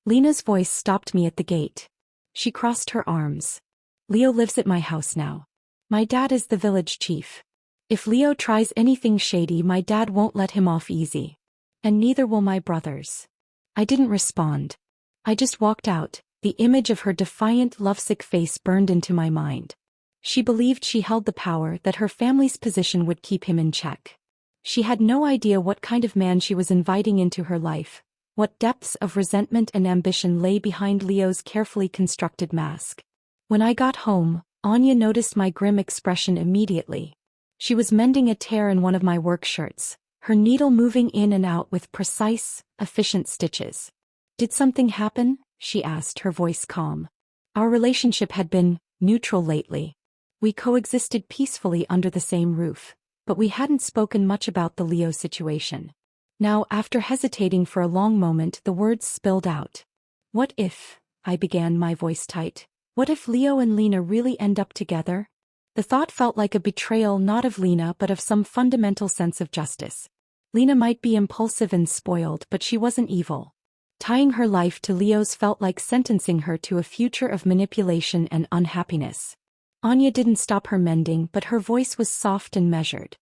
Lena's voice stopped me at the gate. She crossed her arms. "Leo lives at my house now. My dad is the village chief. If Leo tries anything shady, my dad won't let him off easy. And neither will my brothers." I didn't respond. I just walked out, the image of her defiant, lovesick face burned into my mind. She believed she held the power, that her family's position would keep him in check. She had no idea what kind of man she was inviting into her life, what depths of resentment and ambition lay behind Leo's carefully constructed mask. When I got home, Anya noticed my grim expression immediately. She was mending a tear in one of my work shirts, her needle moving in and out with precise, efficient stitches. "Did something happen?" she asked, her voice calm. Our relationship had been neutral lately. We coexisted peacefully under the same roof, but we hadn't spoken much about the Leo situation. Now, after hesitating for a long moment, the words spilled out. "What if," I began, my voice tight, "what if Leo and Lena really end up together?" The thought felt like a betrayal, not of Lena but of some fundamental sense of justice. Lena might be impulsive and spoiled, but she wasn't evil. Tying her life to Leo's felt like sentencing her to a future of manipulation and unhappiness. Anya didn't stop her mending, but her voice was soft and measured.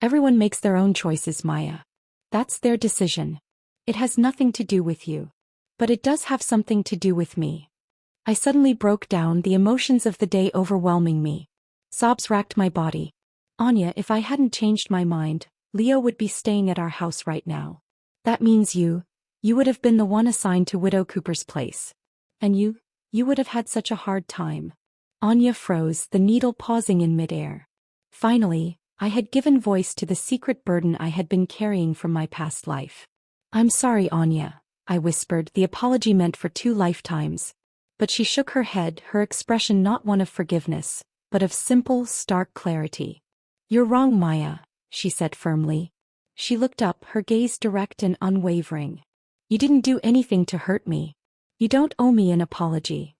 "Everyone makes their own choices, Maya. That's their decision. It has nothing to do with you. But it does have something to do with me." I suddenly broke down, the emotions of the day overwhelming me. Sobs racked my body. "Anya, if I hadn't changed my mind, Leo would be staying at our house right now. That means you would have been the one assigned to Widow Cooper's place. And you would have had such a hard time." Anya froze, the needle pausing in midair. Finally, I had given voice to the secret burden I had been carrying from my past life. "I'm sorry, Anya," I whispered, the apology meant for 2 lifetimes. But she shook her head, her expression not one of forgiveness, but of simple, stark clarity. "You're wrong, Maya," she said firmly. She looked up, her gaze direct and unwavering. "You didn't do anything to hurt me. You don't owe me an apology."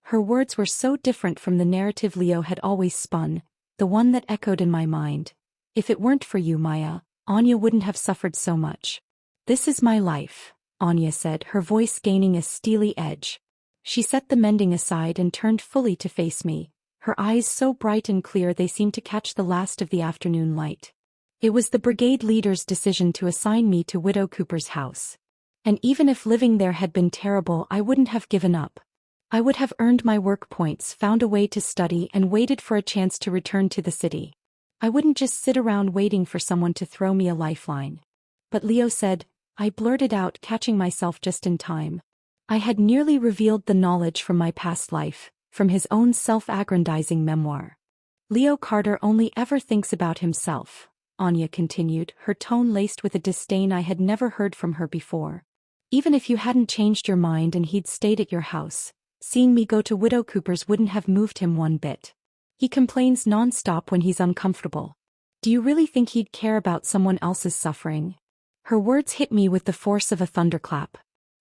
Her words were so different from the narrative Leo had always spun, the one that echoed in my mind. "If it weren't for you, Maya, Anya wouldn't have suffered so much." "This is my life," Anya said, her voice gaining a steely edge. She set the mending aside and turned fully to face me, her eyes so bright and clear they seemed to catch the last of the afternoon light. "It was the brigade leader's decision to assign me to Widow Cooper's house. And even if living there had been terrible, I wouldn't have given up. I would have earned my work points, found a way to study, and waited for a chance to return to the city. I wouldn't just sit around waiting for someone to throw me a lifeline." "But Leo said," I blurted out, catching myself just in time. I had nearly revealed the knowledge from my past life, from his own self-aggrandizing memoir. "Leo Carter only ever thinks about himself," Anya continued, her tone laced with a disdain I had never heard from her before. "Even if you hadn't changed your mind and he'd stayed at your house, seeing me go to Widow Cooper's wouldn't have moved him one bit. He complains non-stop when he's uncomfortable. Do you really think he'd care about someone else's suffering?" Her words hit me with the force of a thunderclap.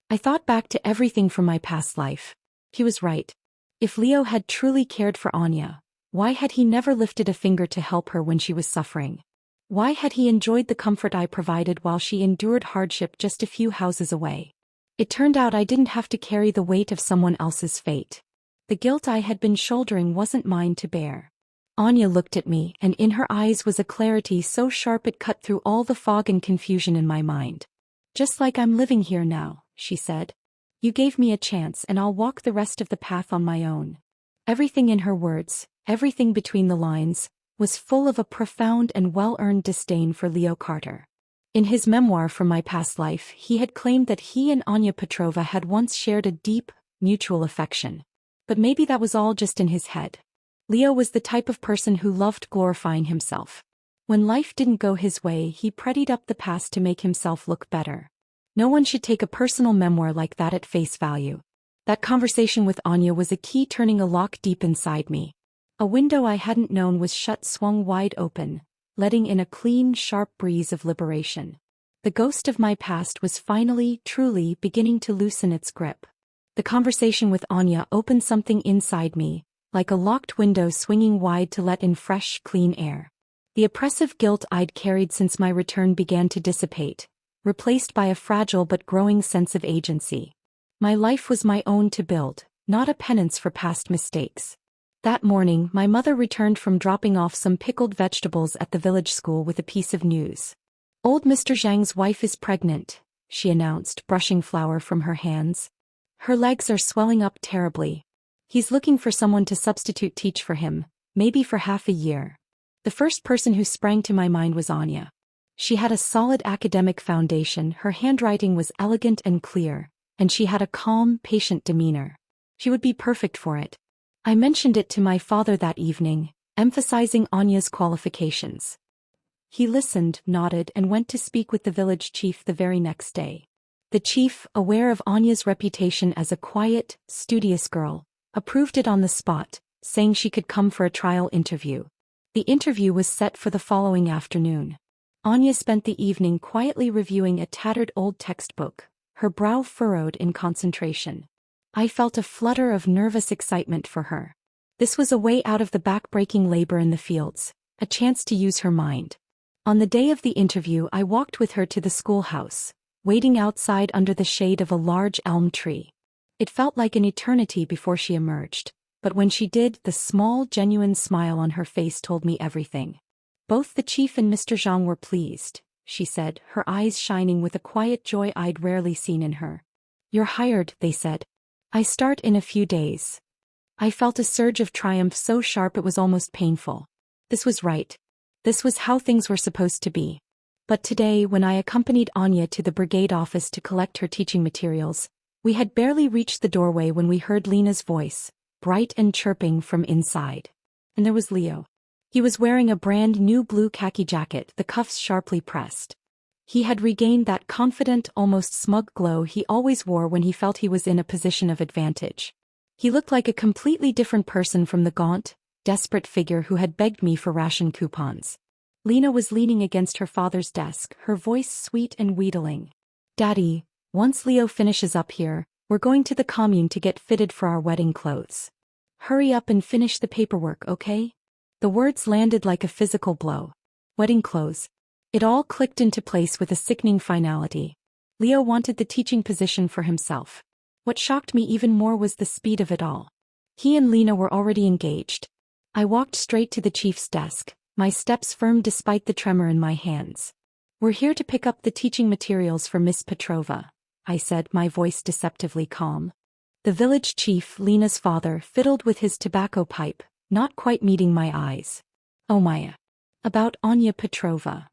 I thought back to everything from my past life. He was right. If Leo had truly cared for Anya, why had he never lifted a finger to help her when she was suffering? Why had he enjoyed the comfort I provided while she endured hardship just a few houses away? It turned out I didn't have to carry the weight of someone else's fate. The guilt I had been shouldering wasn't mine to bear. Anya looked at me, and in her eyes was a clarity so sharp it cut through all the fog and confusion in my mind. "Just like I'm living here now," she said. "You gave me a chance, and I'll walk the rest of the path on my own." Everything in her words, everything between the lines, was full of a profound and well-earned disdain for Leo Carter. In his memoir from my past life, he had claimed that he and Anya Petrova had once shared a deep, mutual affection. But maybe that was all just in his head. Leo was the type of person who loved glorifying himself. When life didn't go his way, he prettied up the past to make himself look better. No one should take a personal memoir like that at face value. That conversation with Anya was a key turning a lock deep inside me. A window I hadn't known was shut swung wide open, letting in a clean, sharp breeze of liberation. The ghost of my past was finally, truly, beginning to loosen its grip. The conversation with Anya opened something inside me, like a locked window swinging wide to let in fresh, clean air. The oppressive guilt I'd carried since my return began to dissipate, replaced by a fragile but growing sense of agency. My life was my own to build, not a penance for past mistakes. That morning, my mother returned from dropping off some pickled vegetables at the village school with a piece of news. "Old Mr. Zhang's wife is pregnant," she announced, brushing flour from her hands. "Her legs are swelling up terribly. He's looking for someone to substitute teach for him, maybe for half a year. The first person who sprang to my mind was Anya. She had a solid academic foundation, her handwriting was elegant and clear, and she had a calm, patient demeanor. She would be perfect for it. I mentioned it to my father that evening, emphasizing Anya's qualifications. He listened, nodded, and went to speak with the village chief the very next day. The chief, aware of Anya's reputation as a quiet, studious girl, approved it on the spot, saying she could come for a trial interview. The interview was set for the following afternoon. Anya spent the evening quietly reviewing a tattered old textbook, her brow furrowed in concentration. I felt a flutter of nervous excitement for her. This was a way out of the back-breaking labor in the fields, a chance to use her mind. On the day of the interview, I walked with her to the schoolhouse, waiting outside under the shade of a large elm tree. It felt like an eternity before she emerged, but when she did, the small, genuine smile on her face told me everything. Both the chief and Mr. Zhang were pleased, she said, her eyes shining with a quiet joy I'd rarely seen in her. You're hired, they said. I start in a few days. I felt a surge of triumph so sharp it was almost painful. This was right. This was how things were supposed to be. But today, when I accompanied Anya to the brigade office to collect her teaching materials, we had barely reached the doorway when we heard Lena's voice, bright and chirping from inside. And there was Leo. He was wearing a brand new blue khaki jacket, the cuffs sharply pressed. He had regained that confident, almost smug glow he always wore when he felt he was in a position of advantage. He looked like a completely different person from the gaunt, desperate figure who had begged me for ration coupons. Lena was leaning against her father's desk, her voice sweet and wheedling. Daddy, once Leo finishes up here, we're going to the commune to get fitted for our wedding clothes. Hurry up and finish the paperwork, okay? The words landed like a physical blow. Wedding clothes. It all clicked into place with a sickening finality. Leo wanted the teaching position for himself. What shocked me even more was the speed of it all. He and Lena were already engaged. I walked straight to the chief's desk, my steps firm despite the tremor in my hands. We're here to pick up the teaching materials for Miss Petrova, I said, my voice deceptively calm. The village chief, Lena's father, fiddled with his tobacco pipe, not quite meeting my eyes. Oh Maya. About Anya Petrova.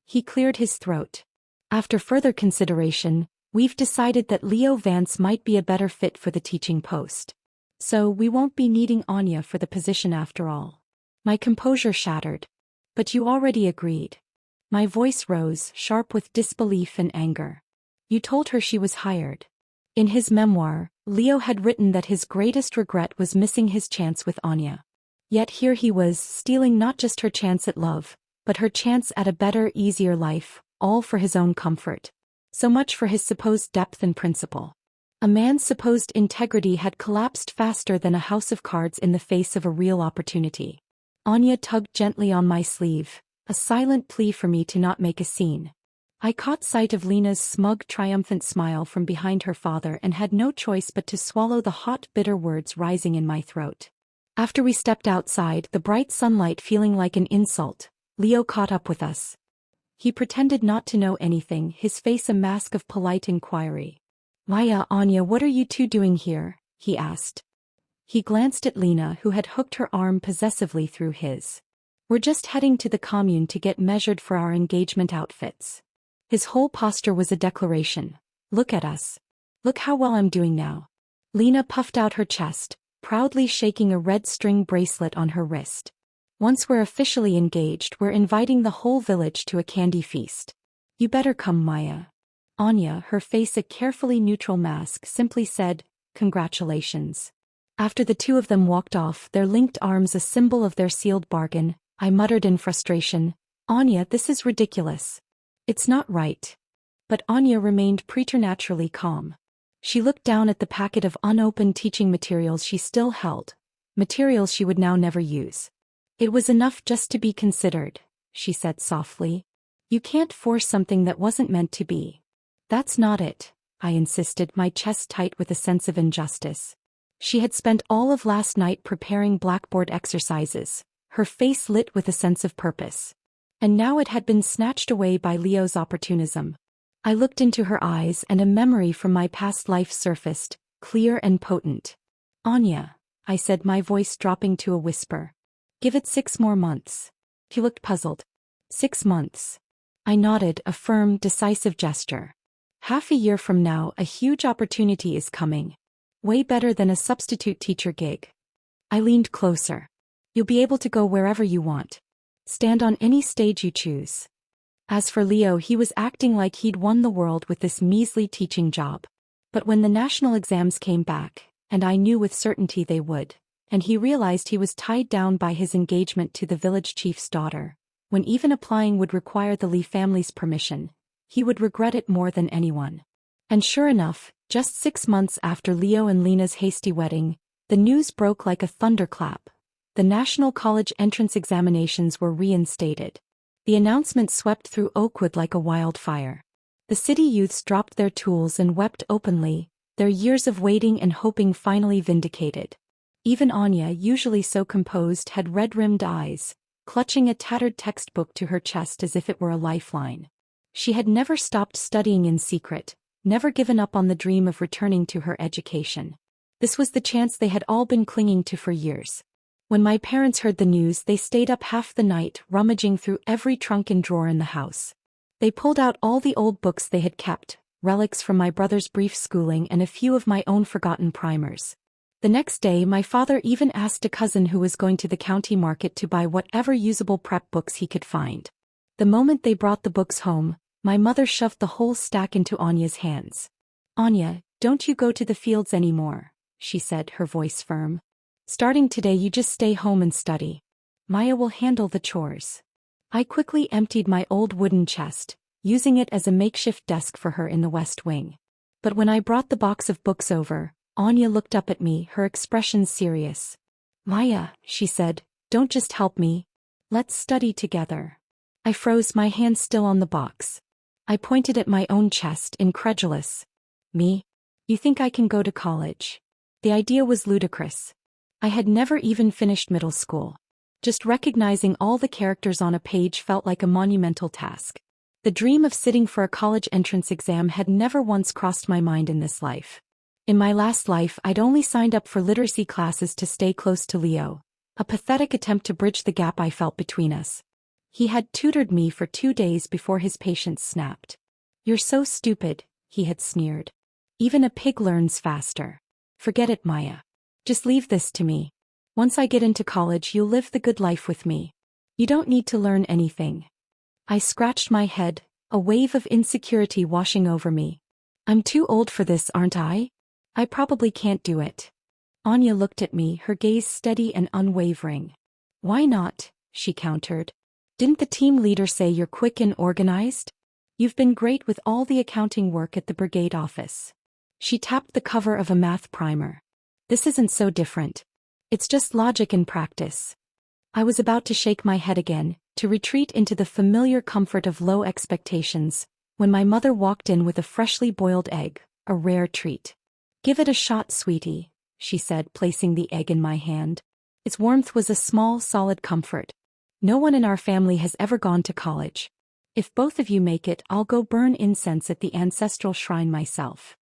He cleared his throat. After further consideration, we've decided that Leo Vance might be a better fit for the teaching post. So we won't be needing Anya for the position after all. My composure shattered. But you already agreed. My voice rose, sharp with disbelief and anger. You told her she was hired. In his memoir, Leo had written that his greatest regret was missing his chance with Anya. Yet here he was, stealing not just her chance at love, but her chance at a better, easier life, all for his own comfort. So much for his supposed depth and principle. A man's supposed integrity had collapsed faster than a house of cards in the face of a real opportunity. Anya tugged gently on my sleeve, a silent plea for me to not make a scene. I caught sight of Lena's smug, triumphant smile from behind her father and had no choice but to swallow the hot, bitter words rising in my throat. After we stepped outside, the bright sunlight feeling like an insult, Leo caught up with us. He pretended not to know anything, his face a mask of polite inquiry. Maya, Anya, what are you two doing here? He asked. He glanced at Lena, who had hooked her arm possessively through his. We're just heading to the commune to get measured for our engagement outfits. His whole posture was a declaration. Look at us. Look how well I'm doing now. Lena puffed out her chest, proudly shaking a red string bracelet on her wrist. Once we're officially engaged, we're inviting the whole village to a candy feast. You better come, Maya. Anya, her face a carefully neutral mask, simply said, Congratulations. After the two of them walked off, their linked arms a symbol of their sealed bargain, I muttered in frustration, Anya, this is ridiculous. It's not right. But Anya remained preternaturally calm. She looked down at the packet of unopened teaching materials she still held, materials she would now never use. It was enough just to be considered, she said softly. You can't force something that wasn't meant to be. That's not it, I insisted, my chest tight with a sense of injustice. She had spent all of last night preparing blackboard exercises, her face lit with a sense of purpose. And now it had been snatched away by Leo's opportunism. I looked into her eyes and a memory from my past life surfaced, clear and potent. Anya, I said, my voice dropping to a whisper. Give it 6 more months. He looked puzzled. 6 months. I nodded, a firm, decisive gesture. Half a year from now, a huge opportunity is coming. Way better than a substitute teacher gig. I leaned closer. You'll be able to go wherever you want. Stand on any stage you choose. As for Leo, he was acting like he'd won the world with this measly teaching job. But when the national exams came back, and I knew with certainty they would, and he realized he was tied down by his engagement to the village chief's daughter, when even applying would require the Lee family's permission, he would regret it more than anyone. And sure enough, just 6 months after Leo and Lena's hasty wedding, the news broke like a thunderclap. The national college entrance examinations were reinstated. The announcement swept through Oakwood like a wildfire. The city youths dropped their tools and wept openly, their years of waiting and hoping finally vindicated. Even Anya, usually so composed, had red-rimmed eyes, clutching a tattered textbook to her chest as if it were a lifeline. She had never stopped studying in secret, never given up on the dream of returning to her education. This was the chance they had all been clinging to for years. When my parents heard the news, they stayed up half the night, rummaging through every trunk and drawer in the house. They pulled out all the old books they had kept, relics from my brother's brief schooling and a few of my own forgotten primers. The next day, my father even asked a cousin who was going to the county market to buy whatever usable prep books he could find. The moment they brought the books home, my mother shoved the whole stack into Anya's hands. "Anya, don't you go to the fields anymore," she said, her voice firm. "Starting today, you just stay home and study. Maya will handle the chores." I quickly emptied my old wooden chest, using it as a makeshift desk for her in the West Wing. But when I brought the box of books over, Anya looked up at me, her expression serious. "Maya," she said, "don't just help me. Let's study together." I froze, my hand still on the box. I pointed at my own chest, incredulous. "Me? You think I can go to college?" The idea was ludicrous. I had never even finished middle school. Just recognizing all the characters on a page felt like a monumental task. The dream of sitting for a college entrance exam had never once crossed my mind in this life. In my last life, I'd only signed up for literacy classes to stay close to Leo, a pathetic attempt to bridge the gap I felt between us. He had tutored me for 2 days before his patience snapped. "You're so stupid," he had sneered. "Even a pig learns faster. Forget it, Maya. Just leave this to me. Once I get into college, you'll live the good life with me. You don't need to learn anything." I scratched my head, a wave of insecurity washing over me. "I'm too old for this, aren't I? I probably can't do it." Anya looked at me, her gaze steady and unwavering. "Why not?" she countered. "Didn't the team leader say you're quick and organized? You've been great with all the accounting work at the brigade office." She tapped the cover of a math primer. "This isn't so different. It's just logic and practice." I was about to shake my head again, to retreat into the familiar comfort of low expectations, when my mother walked in with a freshly boiled egg, a rare treat. "Give it a shot, sweetie," she said, placing the egg in my hand. Its warmth was a small, solid comfort. "No one in our family has ever gone to college. If both of you make it, I'll go burn incense at the ancestral shrine myself."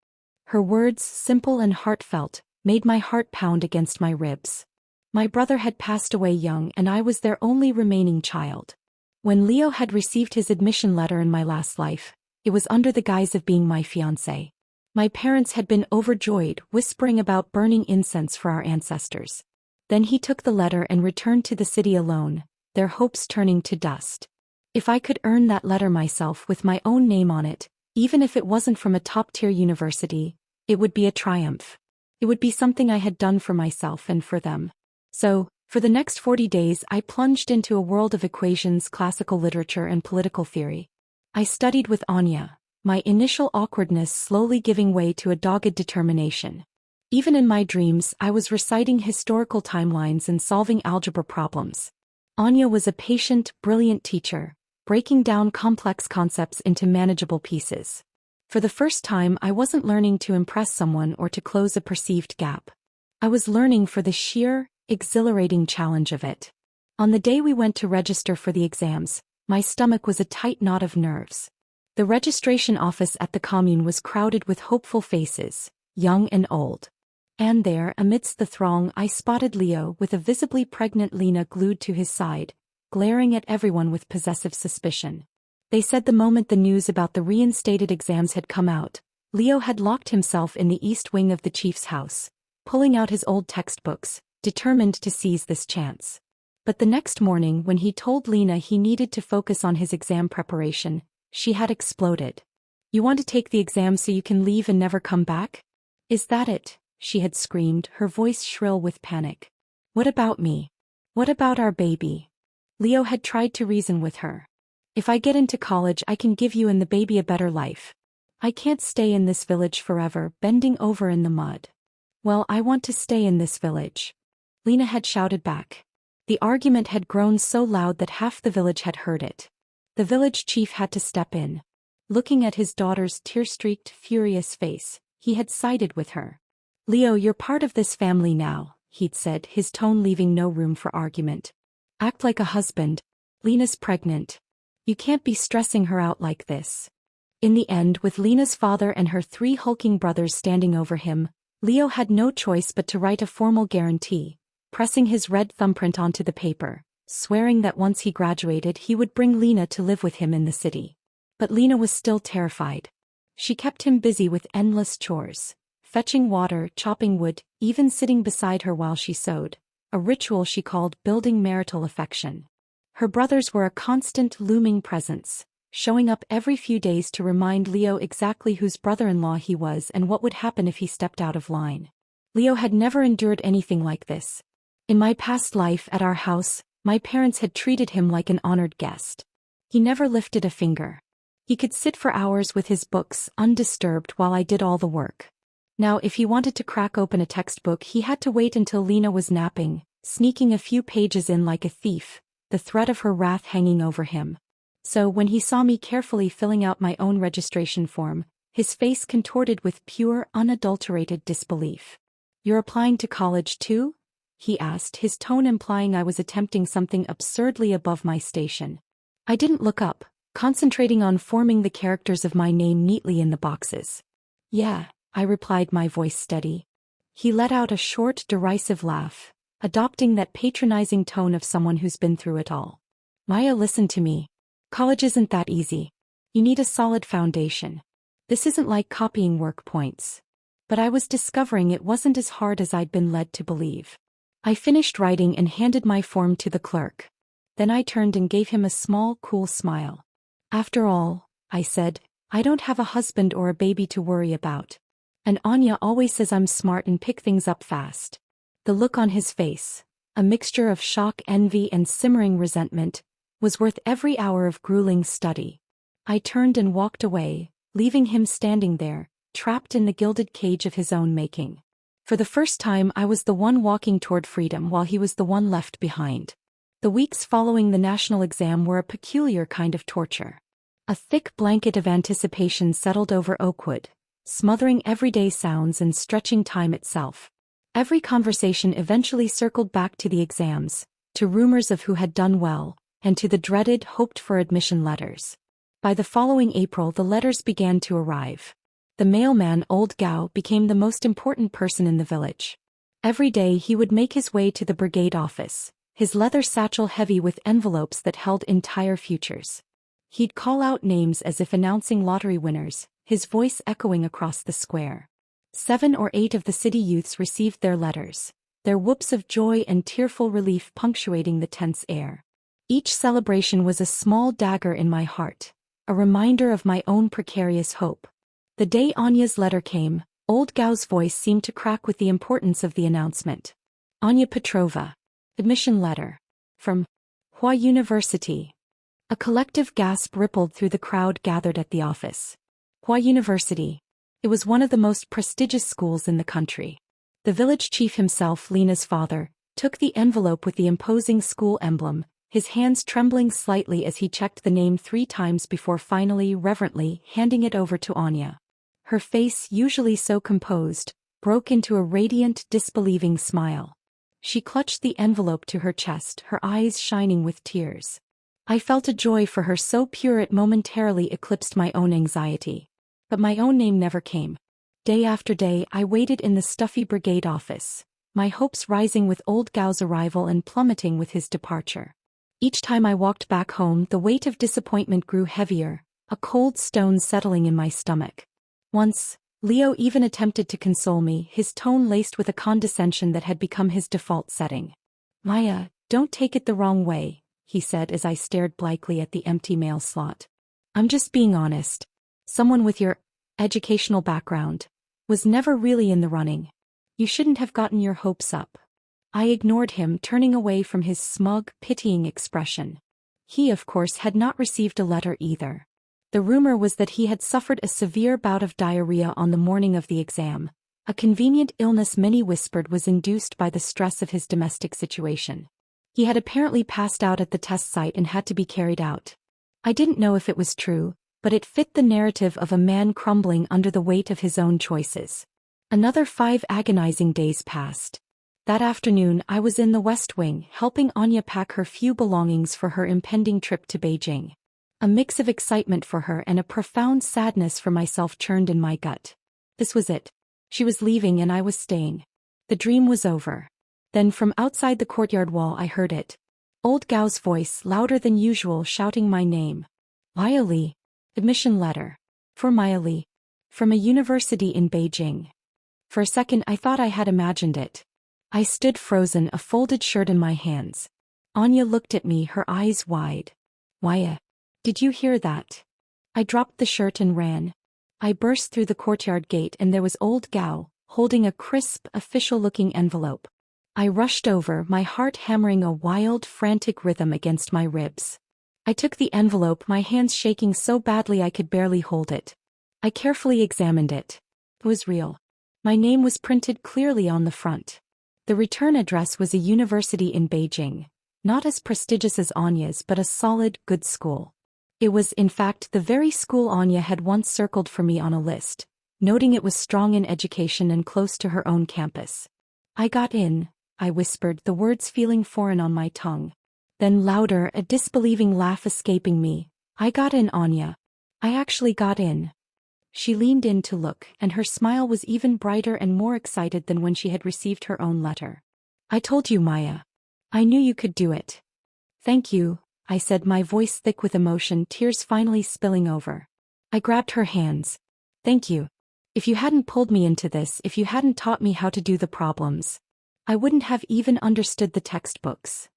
Her words, simple and heartfelt, made my heart pound against my ribs. My brother had passed away young and I was their only remaining child. When Leo had received his admission letter in my last life, it was under the guise of being my fiancé. My parents had been overjoyed, whispering about burning incense for our ancestors. Then he took the letter and returned to the city alone, their hopes turning to dust. If I could earn that letter myself with my own name on it, even if it wasn't from a top-tier university, it would be a triumph. It would be something I had done for myself and for them. So, for the next 40 days I plunged into a world of equations, classical literature and political theory. I studied with Anya, my initial awkwardness slowly giving way to a dogged determination. Even in my dreams, I was reciting historical timelines and solving algebra problems. Anya was a patient, brilliant teacher, breaking down complex concepts into manageable pieces. For the first time, I wasn't learning to impress someone or to close a perceived gap. I was learning for the sheer, exhilarating challenge of it. On the day we went to register for the exams, my stomach was a tight knot of nerves. The registration office at the commune was crowded with hopeful faces, young and old. And there, amidst the throng, I spotted Leo with a visibly pregnant Lena glued to his side, glaring at everyone with possessive suspicion. They said the moment the news about the reinstated exams had come out, Leo had locked himself in the east wing of the chief's house, pulling out his old textbooks, determined to seize this chance. But the next morning when he told Lena he needed to focus on his exam preparation, she had exploded. "You want to take the exam so you can leave and never come back? Is that it?" she had screamed, her voice shrill with panic. "What about me? What about our baby?" Leo had tried to reason with her. "If I get into college, I can give you and the baby a better life. I can't stay in this village forever, bending over in the mud." "Well, I want to stay in this village," Lena had shouted back. The argument had grown so loud that half the village had heard it. The village chief had to step in. Looking at his daughter's tear-streaked, furious face, he had sided with her. "Leo, you're part of this family now," he'd said, his tone leaving no room for argument. "Act like a husband. Lena's pregnant. You can't be stressing her out like this." In the end, with Lena's father and her 3 hulking brothers standing over him, Leo had no choice but to write a formal guarantee, pressing his red thumbprint onto the paper, swearing that once he graduated he would bring Lena to live with him in the city. But Lena was still terrified. She kept him busy with endless chores, fetching water, chopping wood, even sitting beside her while she sewed, a ritual she called building marital affection. Her brothers were a constant, looming presence, showing up every few days to remind Leo exactly whose brother-in-law he was and what would happen if he stepped out of line. Leo had never endured anything like this. In my past life at our house, my parents had treated him like an honored guest. He never lifted a finger. He could sit for hours with his books undisturbed while I did all the work. Now if he wanted to crack open a textbook he had to wait until Lena was napping, sneaking a few pages in like a thief, the threat of her wrath hanging over him. So when he saw me carefully filling out my own registration form, his face contorted with pure, unadulterated disbelief. "You're applying to college too?" he asked, his tone implying I was attempting something absurdly above my station. I didn't look up, concentrating on forming the characters of my name neatly in the boxes. "Yeah," I replied, my voice steady. He let out a short, derisive laugh, adopting that patronizing tone of someone who's been through it all. "Maya, listen to me. College isn't that easy. You need a solid foundation. This isn't like copying work points." But I was discovering it wasn't as hard as I'd been led to believe. I finished writing and handed my form to the clerk. Then I turned and gave him a small, cool smile. "After all," I said, "I don't have a husband or a baby to worry about. And Anya always says I'm smart and pick things up fast." The look on his face, a mixture of shock, envy, and simmering resentment, was worth every hour of grueling study. I turned and walked away, leaving him standing there, trapped in the gilded cage of his own making. For the first time I was the one walking toward freedom while he was the one left behind. The weeks following the national exam were a peculiar kind of torture. A thick blanket of anticipation settled over Oakwood, smothering everyday sounds and stretching time itself. Every conversation eventually circled back to the exams, to rumors of who had done well, and to the dreaded, hoped-for admission letters. By the following April the letters began to arrive. The mailman, Old Gao, became the most important person in the village. Every day he would make his way to the brigade office, his leather satchel heavy with envelopes that held entire futures. He'd call out names as if announcing lottery winners, his voice echoing across the square. 7 or 8 of the city youths received their letters, their whoops of joy and tearful relief punctuating the tense air. Each celebration was a small dagger in my heart, a reminder of my own precarious hope. The day Anya's letter came, Old Gao's voice seemed to crack with the importance of the announcement. "Anya Petrova. Admission letter. From Hua University." A collective gasp rippled through the crowd gathered at the office. Hua University. It was one of the most prestigious schools in the country. The village chief himself, Lena's father, took the envelope with the imposing school emblem, his hands trembling slightly as he checked the name 3 times before finally, reverently, handing it over to Anya. Her face, usually so composed, broke into a radiant, disbelieving smile. She clutched the envelope to her chest, her eyes shining with tears. I felt a joy for her so pure it momentarily eclipsed my own anxiety. But my own name never came. Day after day I waited in the stuffy brigade office, my hopes rising with old Gao's arrival and plummeting with his departure. Each time I walked back home, the weight of disappointment grew heavier, a cold stone settling in my stomach. Once, Leo even attempted to console me, his tone laced with a condescension that had become his default setting. "Maya, don't take it the wrong way," he said as I stared blankly at the empty mail slot. "I'm just being honest. Someone with your educational background was never really in the running. You shouldn't have gotten your hopes up." I ignored him, turning away from his smug, pitying expression. He, of course, had not received a letter either. The rumor was that he had suffered a severe bout of diarrhea on the morning of the exam, a convenient illness many whispered was induced by the stress of his domestic situation. He had apparently passed out at the test site and had to be carried out. I didn't know if it was true, but it fit the narrative of a man crumbling under the weight of his own choices. Another 5 agonizing days passed. That afternoon I was in the West Wing, helping Anya pack her few belongings for her impending trip to Beijing. A mix of excitement for her and a profound sadness for myself churned in my gut. This was it. She was leaving and I was staying. The dream was over. Then from outside the courtyard wall I heard it. Old Gao's voice, louder than usual, shouting my name. "Maya Li. Admission letter. For Maya Li. From a university in Beijing." For a second I thought I had imagined it. I stood frozen, a folded shirt in my hands. Anya looked at me, her eyes wide. "Maya. Did you hear that?" I dropped the shirt and ran. I burst through the courtyard gate and there was old Gao, holding a crisp, official-looking envelope. I rushed over, my heart hammering a wild, frantic rhythm against my ribs. I took the envelope, my hands shaking so badly I could barely hold it. I carefully examined it. It was real. My name was printed clearly on the front. The return address was a university in Beijing, not as prestigious as Anya's but a solid, good school. It was, in fact, the very school Anya had once circled for me on a list, noting it was strong in education and close to her own campus. "I got in," I whispered, the words feeling foreign on my tongue. Then louder, a disbelieving laugh escaping me. "I got in, Anya. I actually got in." She leaned in to look, and her smile was even brighter and more excited than when she had received her own letter. "I told you, Maya. I knew you could do it." "Thank you," I said, my voice thick with emotion, tears finally spilling over. I grabbed her hands. "Thank you. If you hadn't pulled me into this, if you hadn't taught me how to do the problems, I wouldn't have even understood the textbooks.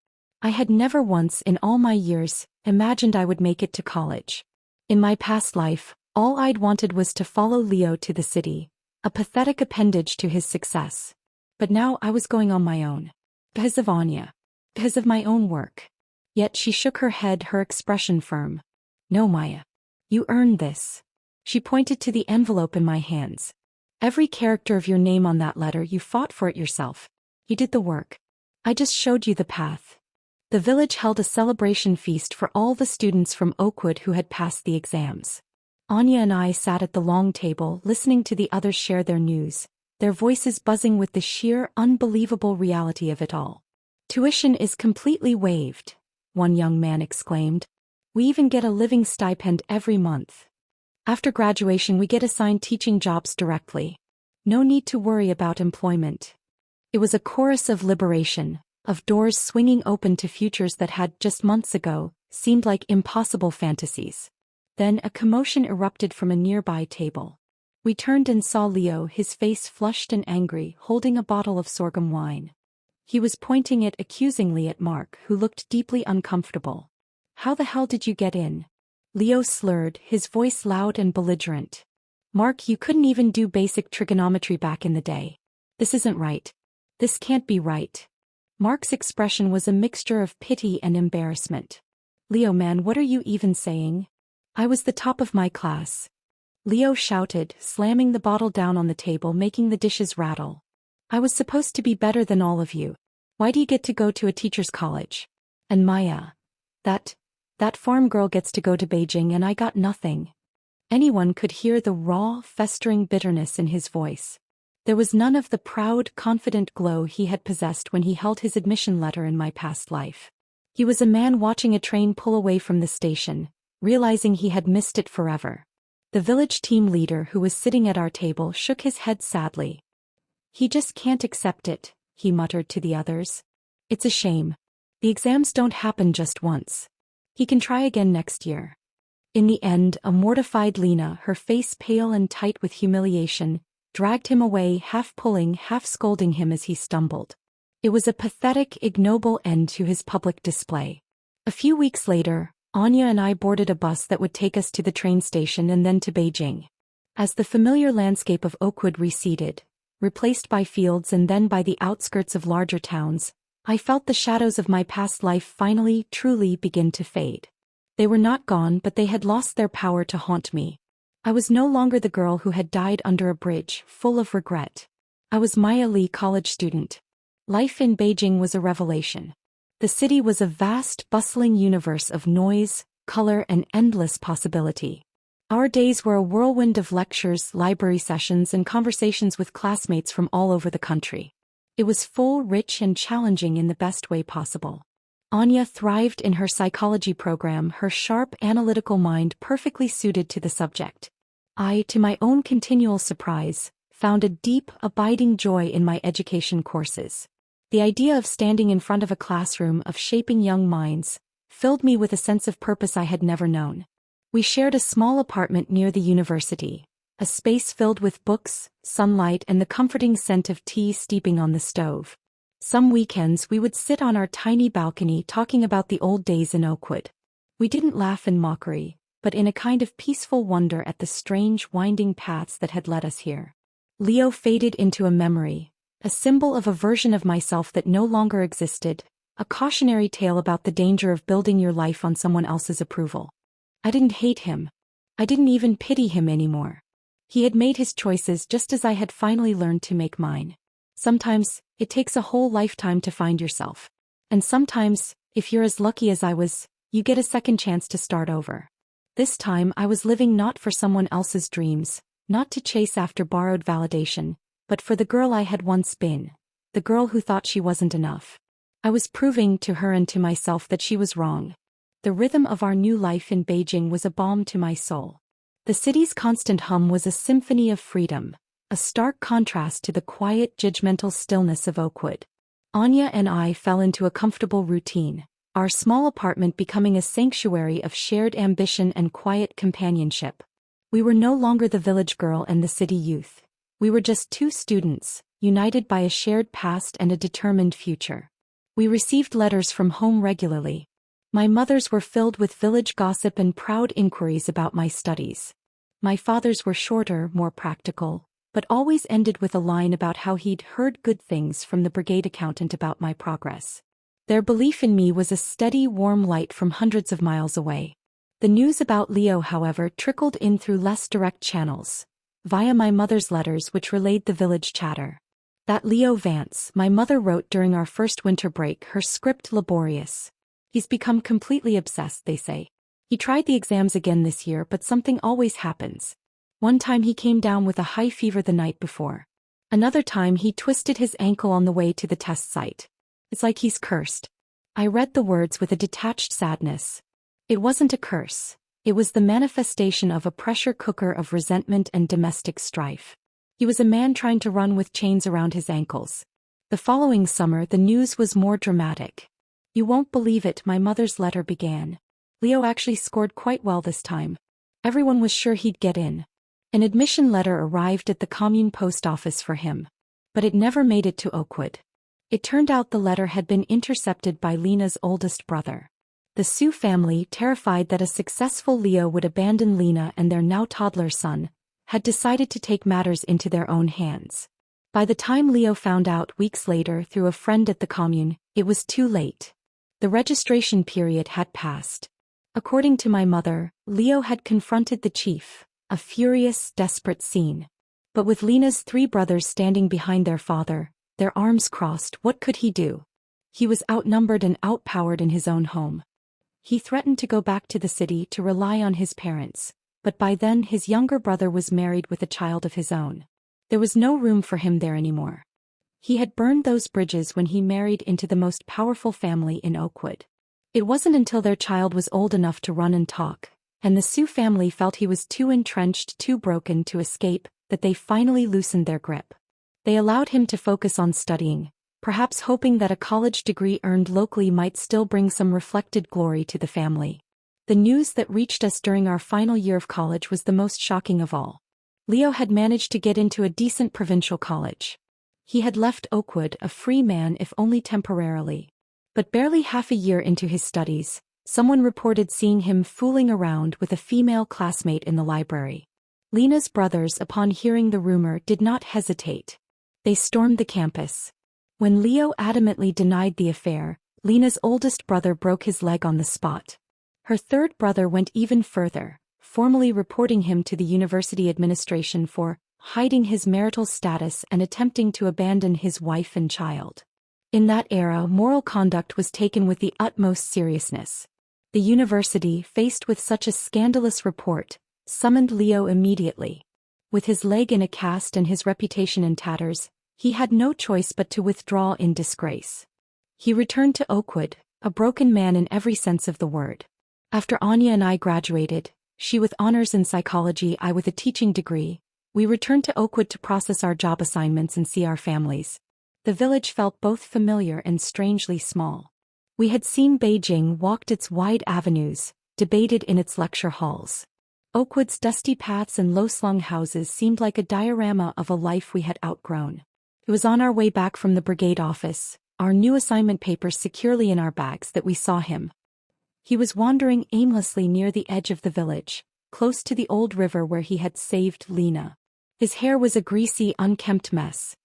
I had never once in all my years imagined I would make it to college. In my past life, all I'd wanted was to follow Leo to the city, a pathetic appendage to his success. But now I was going on my own. Because of Anya. Because of my own work." Yet she shook her head, her expression firm. "No, Maya. You earned this." She pointed to the envelope in my hands. "Every character of your name on that letter, you fought for it yourself. You did the work. I just showed you the path." The village held a celebration feast for all the students from Oakwood who had passed the exams. Anya and I sat at the long table, listening to the others share their news, their voices buzzing with the sheer, unbelievable reality of it all. "Tuition is completely waived," one young man exclaimed. "We even get a living stipend every month. After graduation we get assigned teaching jobs directly. No need to worry about employment." It was a chorus of liberation, of doors swinging open to futures that had, just months ago, seemed like impossible fantasies. Then a commotion erupted from a nearby table. We turned and saw Leo, his face flushed and angry, holding a bottle of sorghum wine. He was pointing it accusingly at Mark, who looked deeply uncomfortable. "How the hell did you get in?" Leo slurred, his voice loud and belligerent. "Mark, you couldn't even do basic trigonometry back in the day. This isn't right. This can't be right." Mark's expression was a mixture of pity and embarrassment. "Leo, man, what are you even saying? I was the top of my class." Leo shouted, slamming the bottle down on the table, making the dishes rattle. "I was supposed to be better than all of you. Why do you get to go to a teacher's college? And Maya, that farm girl gets to go to Beijing and I got nothing." Anyone could hear the raw, festering bitterness in his voice. There was none of the proud, confident glow he had possessed when he held his admission letter in my past life. He was a man watching a train pull away from the station, realizing he had missed it forever. The village team leader who was sitting at our table shook his head sadly. "He just can't accept it," he muttered to the others. "It's a shame. The exams don't happen just once. He can try again next year." In the end, a mortified Lena, her face pale and tight with humiliation, dragged him away, half pulling, half scolding him as he stumbled. It was a pathetic, ignoble end to his public display. A few weeks later, Anya and I boarded a bus that would take us to the train station and then to Beijing. As the familiar landscape of Oakwood receded, replaced by fields and then by the outskirts of larger towns, I felt the shadows of my past life finally, truly begin to fade. They were not gone, but they had lost their power to haunt me. I was no longer the girl who had died under a bridge, full of regret. I was Maya Lee, college student. Life in Beijing was a revelation. The city was a vast, bustling universe of noise, color, and endless possibility. Our days were a whirlwind of lectures, library sessions, and conversations with classmates from all over the country. It was full, rich, and challenging in the best way possible. Anya thrived in her psychology program, her sharp, analytical mind perfectly suited to the subject. I, to my own continual surprise, found a deep, abiding joy in my education courses. The idea of standing in front of a classroom, of shaping young minds, filled me with a sense of purpose I had never known. We shared a small apartment near the university, a space filled with books, sunlight, and the comforting scent of tea steeping on the stove. Some weekends we would sit on our tiny balcony talking about the old days in Oakwood. We didn't laugh in mockery, but in a kind of peaceful wonder at the strange, winding paths that had led us here. Leo faded into a memory, a symbol of a version of myself that no longer existed, a cautionary tale about the danger of building your life on someone else's approval. I didn't hate him. I didn't even pity him anymore. He had made his choices just as I had finally learned to make mine. Sometimes, it takes a whole lifetime to find yourself. And sometimes, if you're as lucky as I was, you get a second chance to start over. This time I was living not for someone else's dreams, not to chase after borrowed validation, but for the girl I had once been, the girl who thought she wasn't enough. I was proving to her and to myself that she was wrong. The rhythm of our new life in Beijing was a balm to my soul. The city's constant hum was a symphony of freedom, a stark contrast to the quiet, judgmental stillness of Oakwood. Anya and I fell into a comfortable routine, our small apartment becoming a sanctuary of shared ambition and quiet companionship. We were no longer the village girl and the city youth. We were just two students, united by a shared past and a determined future. We received letters from home regularly. My mother's were filled with village gossip and proud inquiries about my studies. My father's were shorter, more practical, but always ended with a line about how he'd heard good things from the brigade accountant about my progress. Their belief in me was a steady, warm light from hundreds of miles away. The news about Leo, however, trickled in through less direct channels, via my mother's letters which relayed the village chatter. "That Leo Vance," my mother wrote during our first winter break, her script laborious. "He's become completely obsessed, they say. He tried the exams again this year, but something always happens. One time he came down with a high fever the night before. Another time he twisted his ankle on the way to the test site. It's like he's cursed." I read the words with a detached sadness. It wasn't a curse. It was the manifestation of a pressure cooker of resentment and domestic strife. He was a man trying to run with chains around his ankles. The following summer the news was more dramatic. "You won't believe it," my mother's letter began. "Leo actually scored quite well this time. Everyone was sure he'd get in. An admission letter arrived at the commune post office for him. But it never made it to Oakwood. It turned out the letter had been intercepted by Lena's oldest brother. The Sue family, terrified that a successful Leo would abandon Lena and their now toddler son, had decided to take matters into their own hands. By the time Leo found out weeks later through a friend at the commune, it was too late. The registration period had passed. According to my mother, Leo had confronted the chief, a furious, desperate scene. But with Lena's 3 brothers standing behind their father, their arms crossed, what could he do? He was outnumbered and outpowered in his own home. He threatened to go back to the city to rely on his parents, but by then his younger brother was married with a child of his own. There was no room for him there anymore. He had burned those bridges when he married into the most powerful family in Oakwood. It wasn't until their child was old enough to run and talk, and the Sue family felt he was too entrenched, too broken to escape, that they finally loosened their grip. They allowed him to focus on studying, perhaps hoping that a college degree earned locally might still bring some reflected glory to the family. The news that reached us during our final year of college was the most shocking of all. Leo had managed to get into a decent provincial college. He had left Oakwood a free man if only temporarily. But barely half a year into his studies, someone reported seeing him fooling around with a female classmate in the library. Lena's brothers, upon hearing the rumor, did not hesitate. They stormed the campus. When Leo adamantly denied the affair, Lena's oldest brother broke his leg on the spot. Her third brother went even further, formally reporting him to the university administration for hiding his marital status and attempting to abandon his wife and child. In that era, moral conduct was taken with the utmost seriousness. The university, faced with such a scandalous report, summoned Leo immediately. With his leg in a cast and his reputation in tatters, he had no choice but to withdraw in disgrace. He returned to Oakwood, a broken man in every sense of the word. After Anya and I graduated, she with honors in psychology, I with a teaching degree, we returned to Oakwood to process our job assignments and see our families. The village felt both familiar and strangely small. We had seen Beijing, walked its wide avenues, debated in its lecture halls. Oakwood's dusty paths and low-slung houses seemed like a diorama of a life we had outgrown. It was on our way back from the brigade office, our new assignment papers securely in our bags, that we saw him. He was wandering aimlessly near the edge of the village, close to the old river where he had saved Lena. His hair was a greasy, unkempt mess.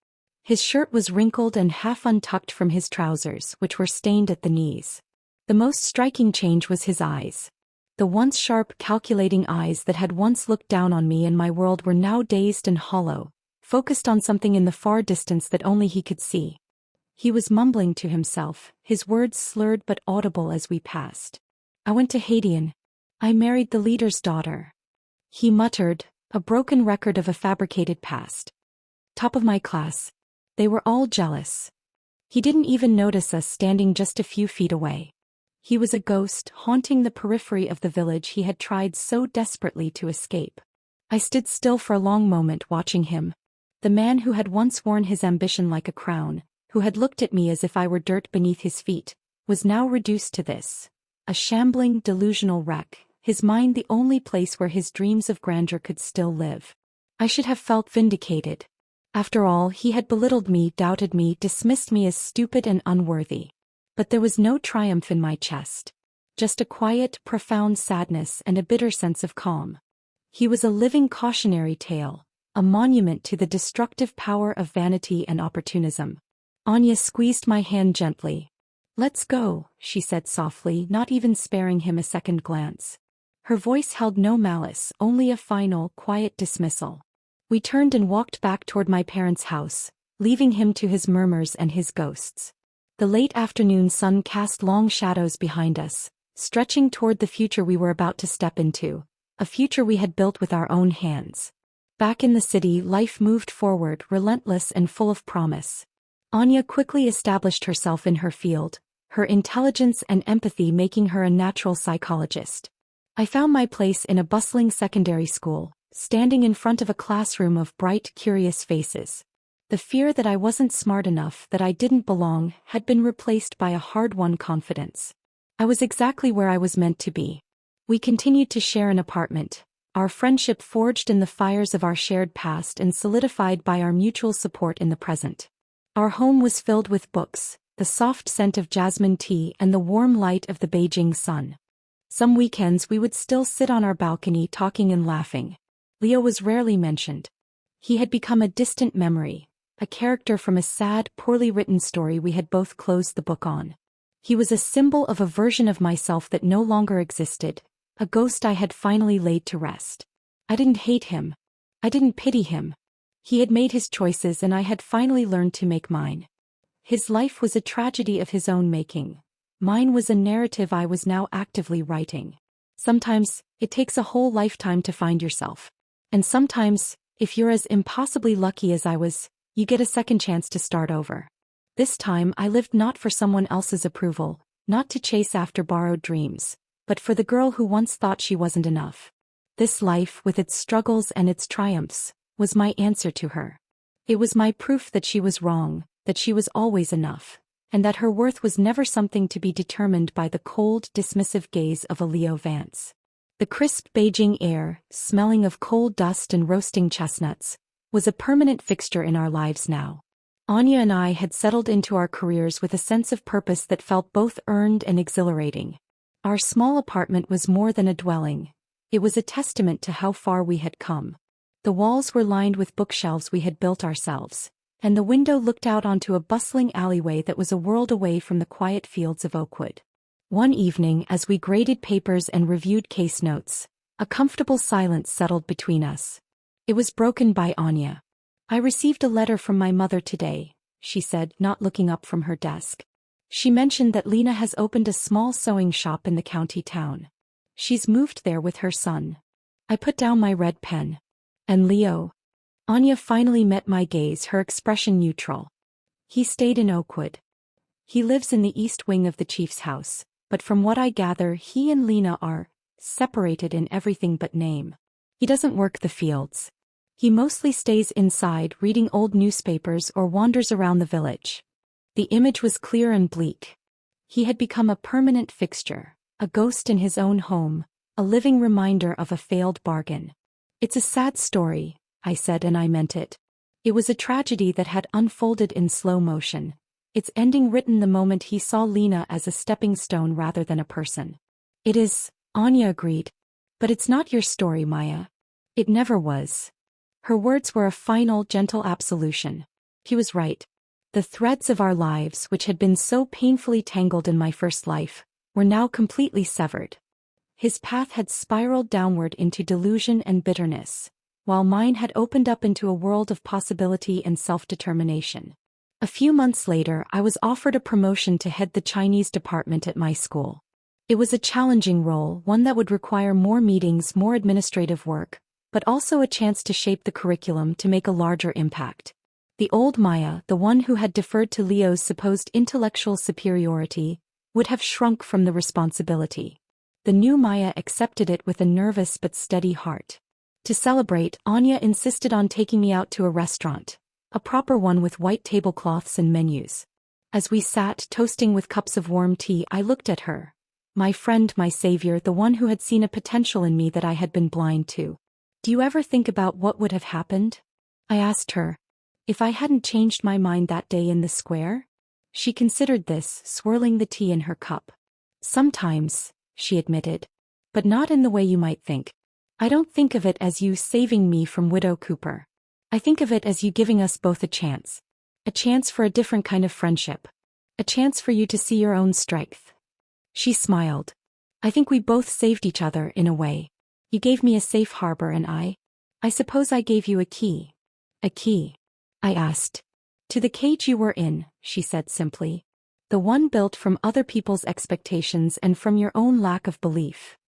His shirt was wrinkled and half untucked from his trousers, which were stained at the knees. The most striking change was his eyes. The once sharp, calculating eyes that had once looked down on me and my world were now dazed and hollow, focused on something in the far distance that only he could see. He was mumbling to himself, his words slurred but audible as we passed. I went to Haitian. I married the leader's daughter. He muttered, a broken record of a fabricated past. Top of my class. They were all jealous. He didn't even notice us standing just a few feet away. He was a ghost, haunting the periphery of the village he had tried so desperately to escape. I stood still for a long moment watching him. The man who had once worn his ambition like a crown, who had looked at me as if I were dirt beneath his feet, was now reduced to this. A shambling, delusional wreck, his mind the only place where his dreams of grandeur could still live. I should have felt vindicated. After all, he had belittled me, doubted me, dismissed me as stupid and unworthy. But there was no triumph in my chest. Just a quiet, profound sadness and a bitter sense of calm. He was a living cautionary tale, a monument to the destructive power of vanity and opportunism. Anya squeezed my hand gently. Let's go, she said softly, not even sparing him a second glance. Her voice held no malice, only a final, quiet dismissal. We turned and walked back toward my parents' house, leaving him to his murmurs and his ghosts. The late afternoon sun cast long shadows behind us, stretching toward the future we were about to step into, a future we had built with our own hands. Back in the city, life moved forward, relentless and full of promise. Anya quickly established herself in her field, her intelligence and empathy making her a natural psychologist. I found my place in a bustling secondary school, standing in front of a classroom of bright, curious faces. The fear that I wasn't smart enough, that I didn't belong, had been replaced by a hard-won confidence. I was exactly where I was meant to be. We continued to share an apartment, our friendship forged in the fires of our shared past and solidified by our mutual support in the present. Our home was filled with books, the soft scent of jasmine tea and the warm light of the Beijing sun. Some weekends we would still sit on our balcony talking and laughing. Leo was rarely mentioned. He had become a distant memory, a character from a sad, poorly written story we had both closed the book on. He was a symbol of a version of myself that no longer existed, a ghost I had finally laid to rest. I didn't hate him. I didn't pity him. He had made his choices and I had finally learned to make mine. His life was a tragedy of his own making. Mine was a narrative I was now actively writing. Sometimes, it takes a whole lifetime to find yourself. And sometimes, if you're as impossibly lucky as I was, you get a second chance to start over. This time I lived not for someone else's approval, not to chase after borrowed dreams, but for the girl who once thought she wasn't enough. This life, with its struggles and its triumphs, was my answer to her. It was my proof that she was wrong, that she was always enough, and that her worth was never something to be determined by the cold, dismissive gaze of a Leo Vance. The crisp Beijing air, smelling of coal dust and roasting chestnuts, was a permanent fixture in our lives now. Anya and I had settled into our careers with a sense of purpose that felt both earned and exhilarating. Our small apartment was more than a dwelling. It was a testament to how far we had come. The walls were lined with bookshelves we had built ourselves, and the window looked out onto a bustling alleyway that was a world away from the quiet fields of Oakwood. One evening, as we graded papers and reviewed case notes, a comfortable silence settled between us. It was broken by Anya. "I received a letter from my mother today," she said, not looking up from her desk. "She mentioned that Lena has opened a small sewing shop in the county town. She's moved there with her son." I put down my red pen. "And Leo?" Anya finally met my gaze, her expression neutral. "He stayed in Oakwood. He lives in the east wing of the chief's house, but from what I gather he and Lena are separated in everything but name. He doesn't work the fields. He mostly stays inside reading old newspapers or wanders around the village." The image was clear and bleak. He had become a permanent fixture, a ghost in his own home, a living reminder of a failed bargain. "It's a sad story," I said, and I meant it. It was a tragedy that had unfolded in slow motion, its ending written the moment he saw Lena as a stepping stone rather than a person. "It is," Anya agreed. "But it's not your story, Maya. It never was." Her words were a final, gentle absolution. He was right. The threads of our lives, which had been so painfully tangled in my first life, were now completely severed. His path had spiraled downward into delusion and bitterness, while mine had opened up into a world of possibility and self-determination. A few months later, I was offered a promotion to head the Chinese department at my school. It was a challenging role, one that would require more meetings, more administrative work, but also a chance to shape the curriculum to make a larger impact. The old Maya, the one who had deferred to Leo's supposed intellectual superiority, would have shrunk from the responsibility. The new Maya accepted it with a nervous but steady heart. To celebrate, Anya insisted on taking me out to a restaurant, a proper one with white tablecloths and menus. As we sat, toasting with cups of warm tea, I looked at her. My friend, my savior, the one who had seen a potential in me that I had been blind to. "Do you ever think about what would have happened?" I asked her. "If I hadn't changed my mind that day in the square?" She considered this, swirling the tea in her cup. "Sometimes," she admitted. "But not in the way you might think. I don't think of it as you saving me from Widow Cooper. I think of it as you giving us both a chance. A chance for a different kind of friendship. A chance for you to see your own strength." She smiled. "I think we both saved each other in a way. You gave me a safe harbor and I suppose I gave you a key." "A key?" I asked. "To the cage you were in," she said simply. "The one built from other people's expectations and from your own lack of belief."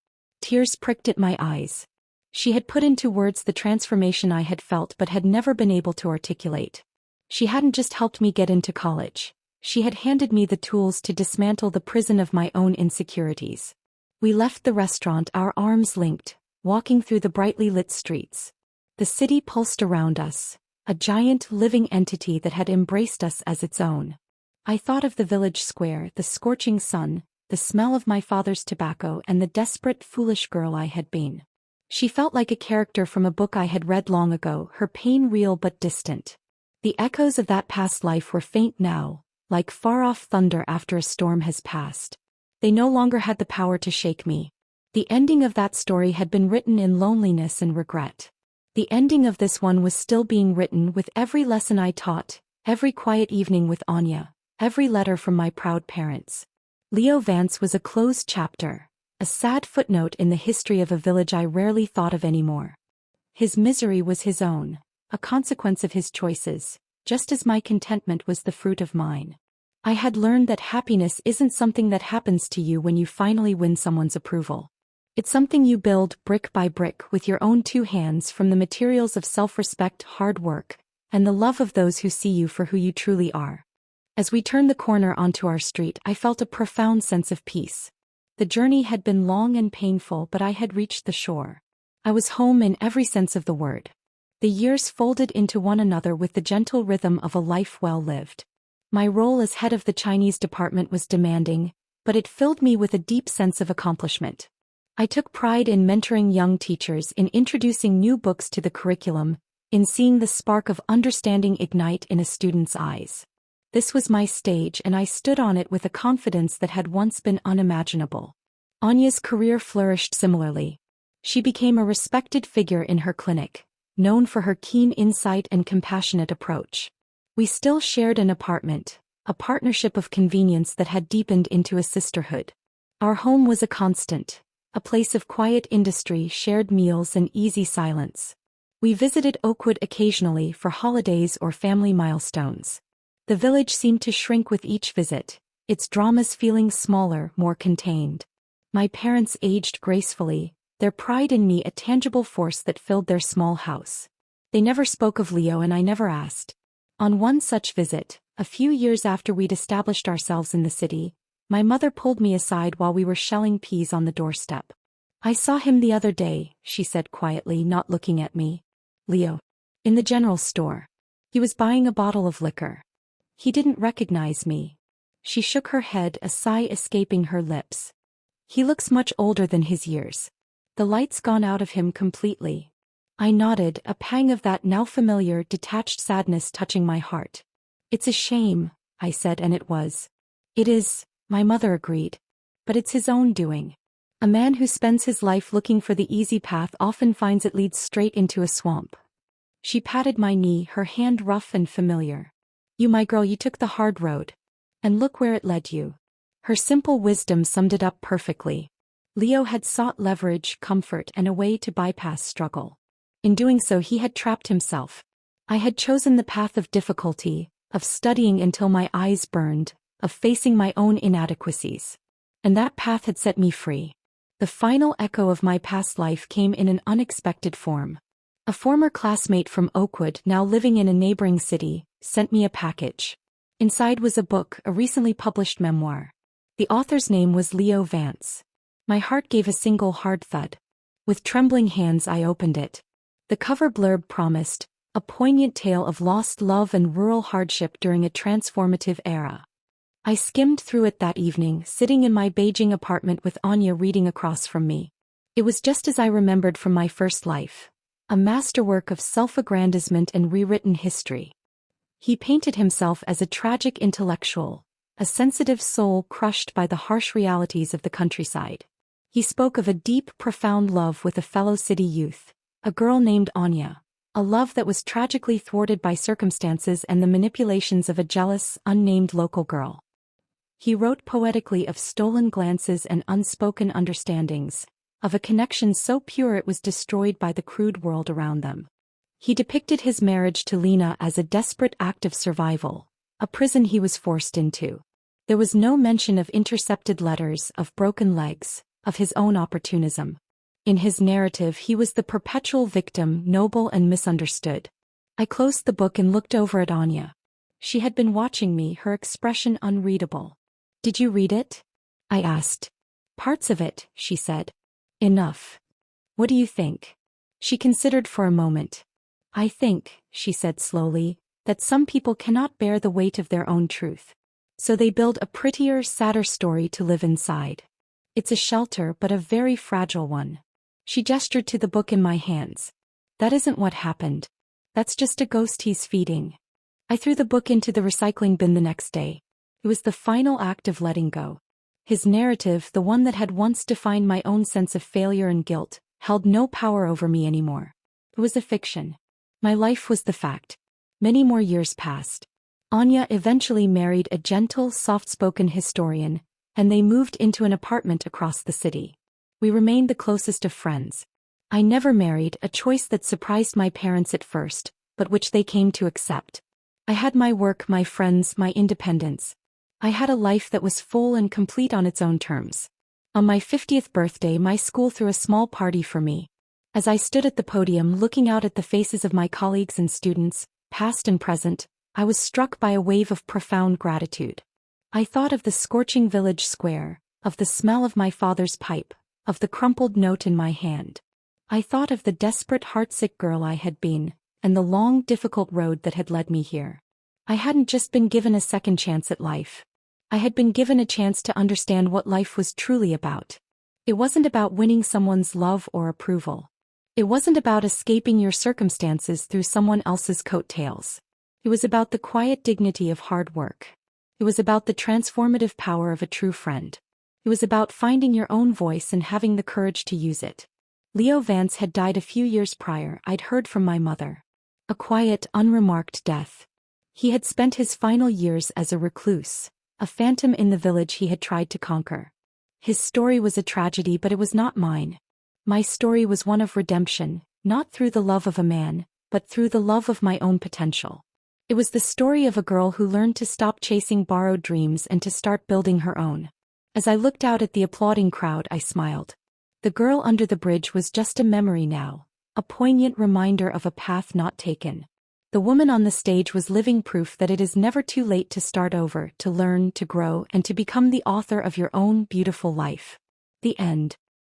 Tears pricked at my eyes. She had put into words the transformation I had felt but had never been able to articulate. She hadn't just helped me get into college. She had handed me the tools to dismantle the prison of my own insecurities. We left the restaurant, our arms linked, walking through the brightly lit streets. The city pulsed around us, a giant living entity that had embraced us as its own. I thought of the village square, the scorching sun, the smell of my father's tobacco, and the desperate, foolish girl I had been. She felt like a character from a book I had read long ago, her pain real but distant. The echoes of that past life were faint now, like far-off thunder after a storm has passed. They no longer had the power to shake me. The ending of that story had been written in loneliness and regret. The ending of this one was still being written with every lesson I taught, every quiet evening with Anya, every letter from my proud parents. Leo Vance was a closed chapter, a sad footnote in the history of a village I rarely thought of anymore. His misery was his own, a consequence of his choices, just as my contentment was the fruit of mine. I had learned that happiness isn't something that happens to you when you finally win someone's approval. It's something you build brick by brick with your own two hands from the materials of self-respect, hard work, and the love of those who see you for who you truly are. As we turned the corner onto our street, I felt a profound sense of peace. The journey had been long and painful, but I had reached the shore. I was home in every sense of the word. The years folded into one another with the gentle rhythm of a life well lived. My role as head of the Chinese department was demanding, but it filled me with a deep sense of accomplishment. I took pride in mentoring young teachers, in introducing new books to the curriculum, in seeing the spark of understanding ignite in a student's eyes. This was my stage, and I stood on it with a confidence that had once been unimaginable. Anya's career flourished similarly. She became a respected figure in her clinic, known for her keen insight and compassionate approach. We still shared an apartment, a partnership of convenience that had deepened into a sisterhood. Our home was a constant, a place of quiet industry, shared meals, and easy silence. We visited Oakwood occasionally for holidays or family milestones. The village seemed to shrink with each visit, its dramas feeling smaller, more contained. My parents aged gracefully, their pride in me a tangible force that filled their small house. They never spoke of Leo, and I never asked. On one such visit, a few years after we'd established ourselves in the city, my mother pulled me aside while we were shelling peas on the doorstep. "I saw him the other day," she said quietly, not looking at me. "Leo. In the general store. He was buying a bottle of liquor. He didn't recognize me." She shook her head, a sigh escaping her lips. "He looks much older than his years. The light's gone out of him completely." I nodded, a pang of that now familiar, detached sadness touching my heart. "It's a shame," I said, and it was. "It is," my mother agreed. "But it's his own doing. A man who spends his life looking for the easy path often finds it leads straight into a swamp." She patted my knee, her hand rough and familiar. "You, my girl, you took the hard road. And look where it led you." Her simple wisdom summed it up perfectly. Leo had sought leverage, comfort, and a way to bypass struggle. In doing so, he had trapped himself. I had chosen the path of difficulty, of studying until my eyes burned, of facing my own inadequacies. And that path had set me free. The final echo of my past life came in an unexpected form. A former classmate from Oakwood, now living in a neighboring city, sent me a package. Inside was a book, a recently published memoir. The author's name was Leo Vance. My heart gave a single hard thud. With trembling hands I opened it. The cover blurb promised, a poignant tale of lost love and rural hardship during a transformative era. I skimmed through it that evening, sitting in my Beijing apartment with Anya reading across from me. It was just as I remembered from my first life, a masterwork of self-aggrandizement and rewritten history. He painted himself as a tragic intellectual, a sensitive soul crushed by the harsh realities of the countryside. He spoke of a deep, profound love with a fellow city youth, a girl named Anya, a love that was tragically thwarted by circumstances and the manipulations of a jealous, unnamed local girl. He wrote poetically of stolen glances and unspoken understandings, of a connection so pure it was destroyed by the crude world around them. He depicted his marriage to Lena as a desperate act of survival, a prison he was forced into. There was no mention of intercepted letters, of broken legs, of his own opportunism. In his narrative, he was the perpetual victim, noble and misunderstood. I closed the book and looked over at Anya. She had been watching me, her expression unreadable. "Did you read it?" I asked. "Parts of it," she said. "Enough. What do you think?" She considered for a moment. "I think," she said slowly, "that some people cannot bear the weight of their own truth. So they build a prettier, sadder story to live inside. It's a shelter, but a very fragile one." She gestured to the book in my hands. "That isn't what happened. That's just a ghost he's feeding." I threw the book into the recycling bin the next day. It was the final act of letting go. His narrative, the one that had once defined my own sense of failure and guilt, held no power over me anymore. It was a fiction. My life was the fact. Many more years passed. Anya eventually married a gentle, soft-spoken historian, and they moved into an apartment across the city. We remained the closest of friends. I never married, a choice that surprised my parents at first, but which they came to accept. I had my work, my friends, my independence. I had a life that was full and complete on its own terms. On my 50th birthday, my school threw a small party for me. As I stood at the podium looking out at the faces of my colleagues and students, past and present, I was struck by a wave of profound gratitude. I thought of the scorching village square, of the smell of my father's pipe, of the crumpled note in my hand. I thought of the desperate heartsick girl I had been, and the long, difficult road that had led me here. I hadn't just been given a second chance at life. I had been given a chance to understand what life was truly about. It wasn't about winning someone's love or approval. It wasn't about escaping your circumstances through someone else's coattails. It was about the quiet dignity of hard work. It was about the transformative power of a true friend. It was about finding your own voice and having the courage to use it. Leo Vance had died a few years prior. I'd heard from my mother. A quiet, unremarked death. He had spent his final years as a recluse, a phantom in the village he had tried to conquer. His story was a tragedy, but it was not mine. My story was one of redemption, not through the love of a man, but through the love of my own potential. It was the story of a girl who learned to stop chasing borrowed dreams and to start building her own. As I looked out at the applauding crowd, I smiled. The girl under the bridge was just a memory now, a poignant reminder of a path not taken. The woman on the stage was living proof that it is never too late to start over, to learn, to grow, and to become the author of your own beautiful life. The end.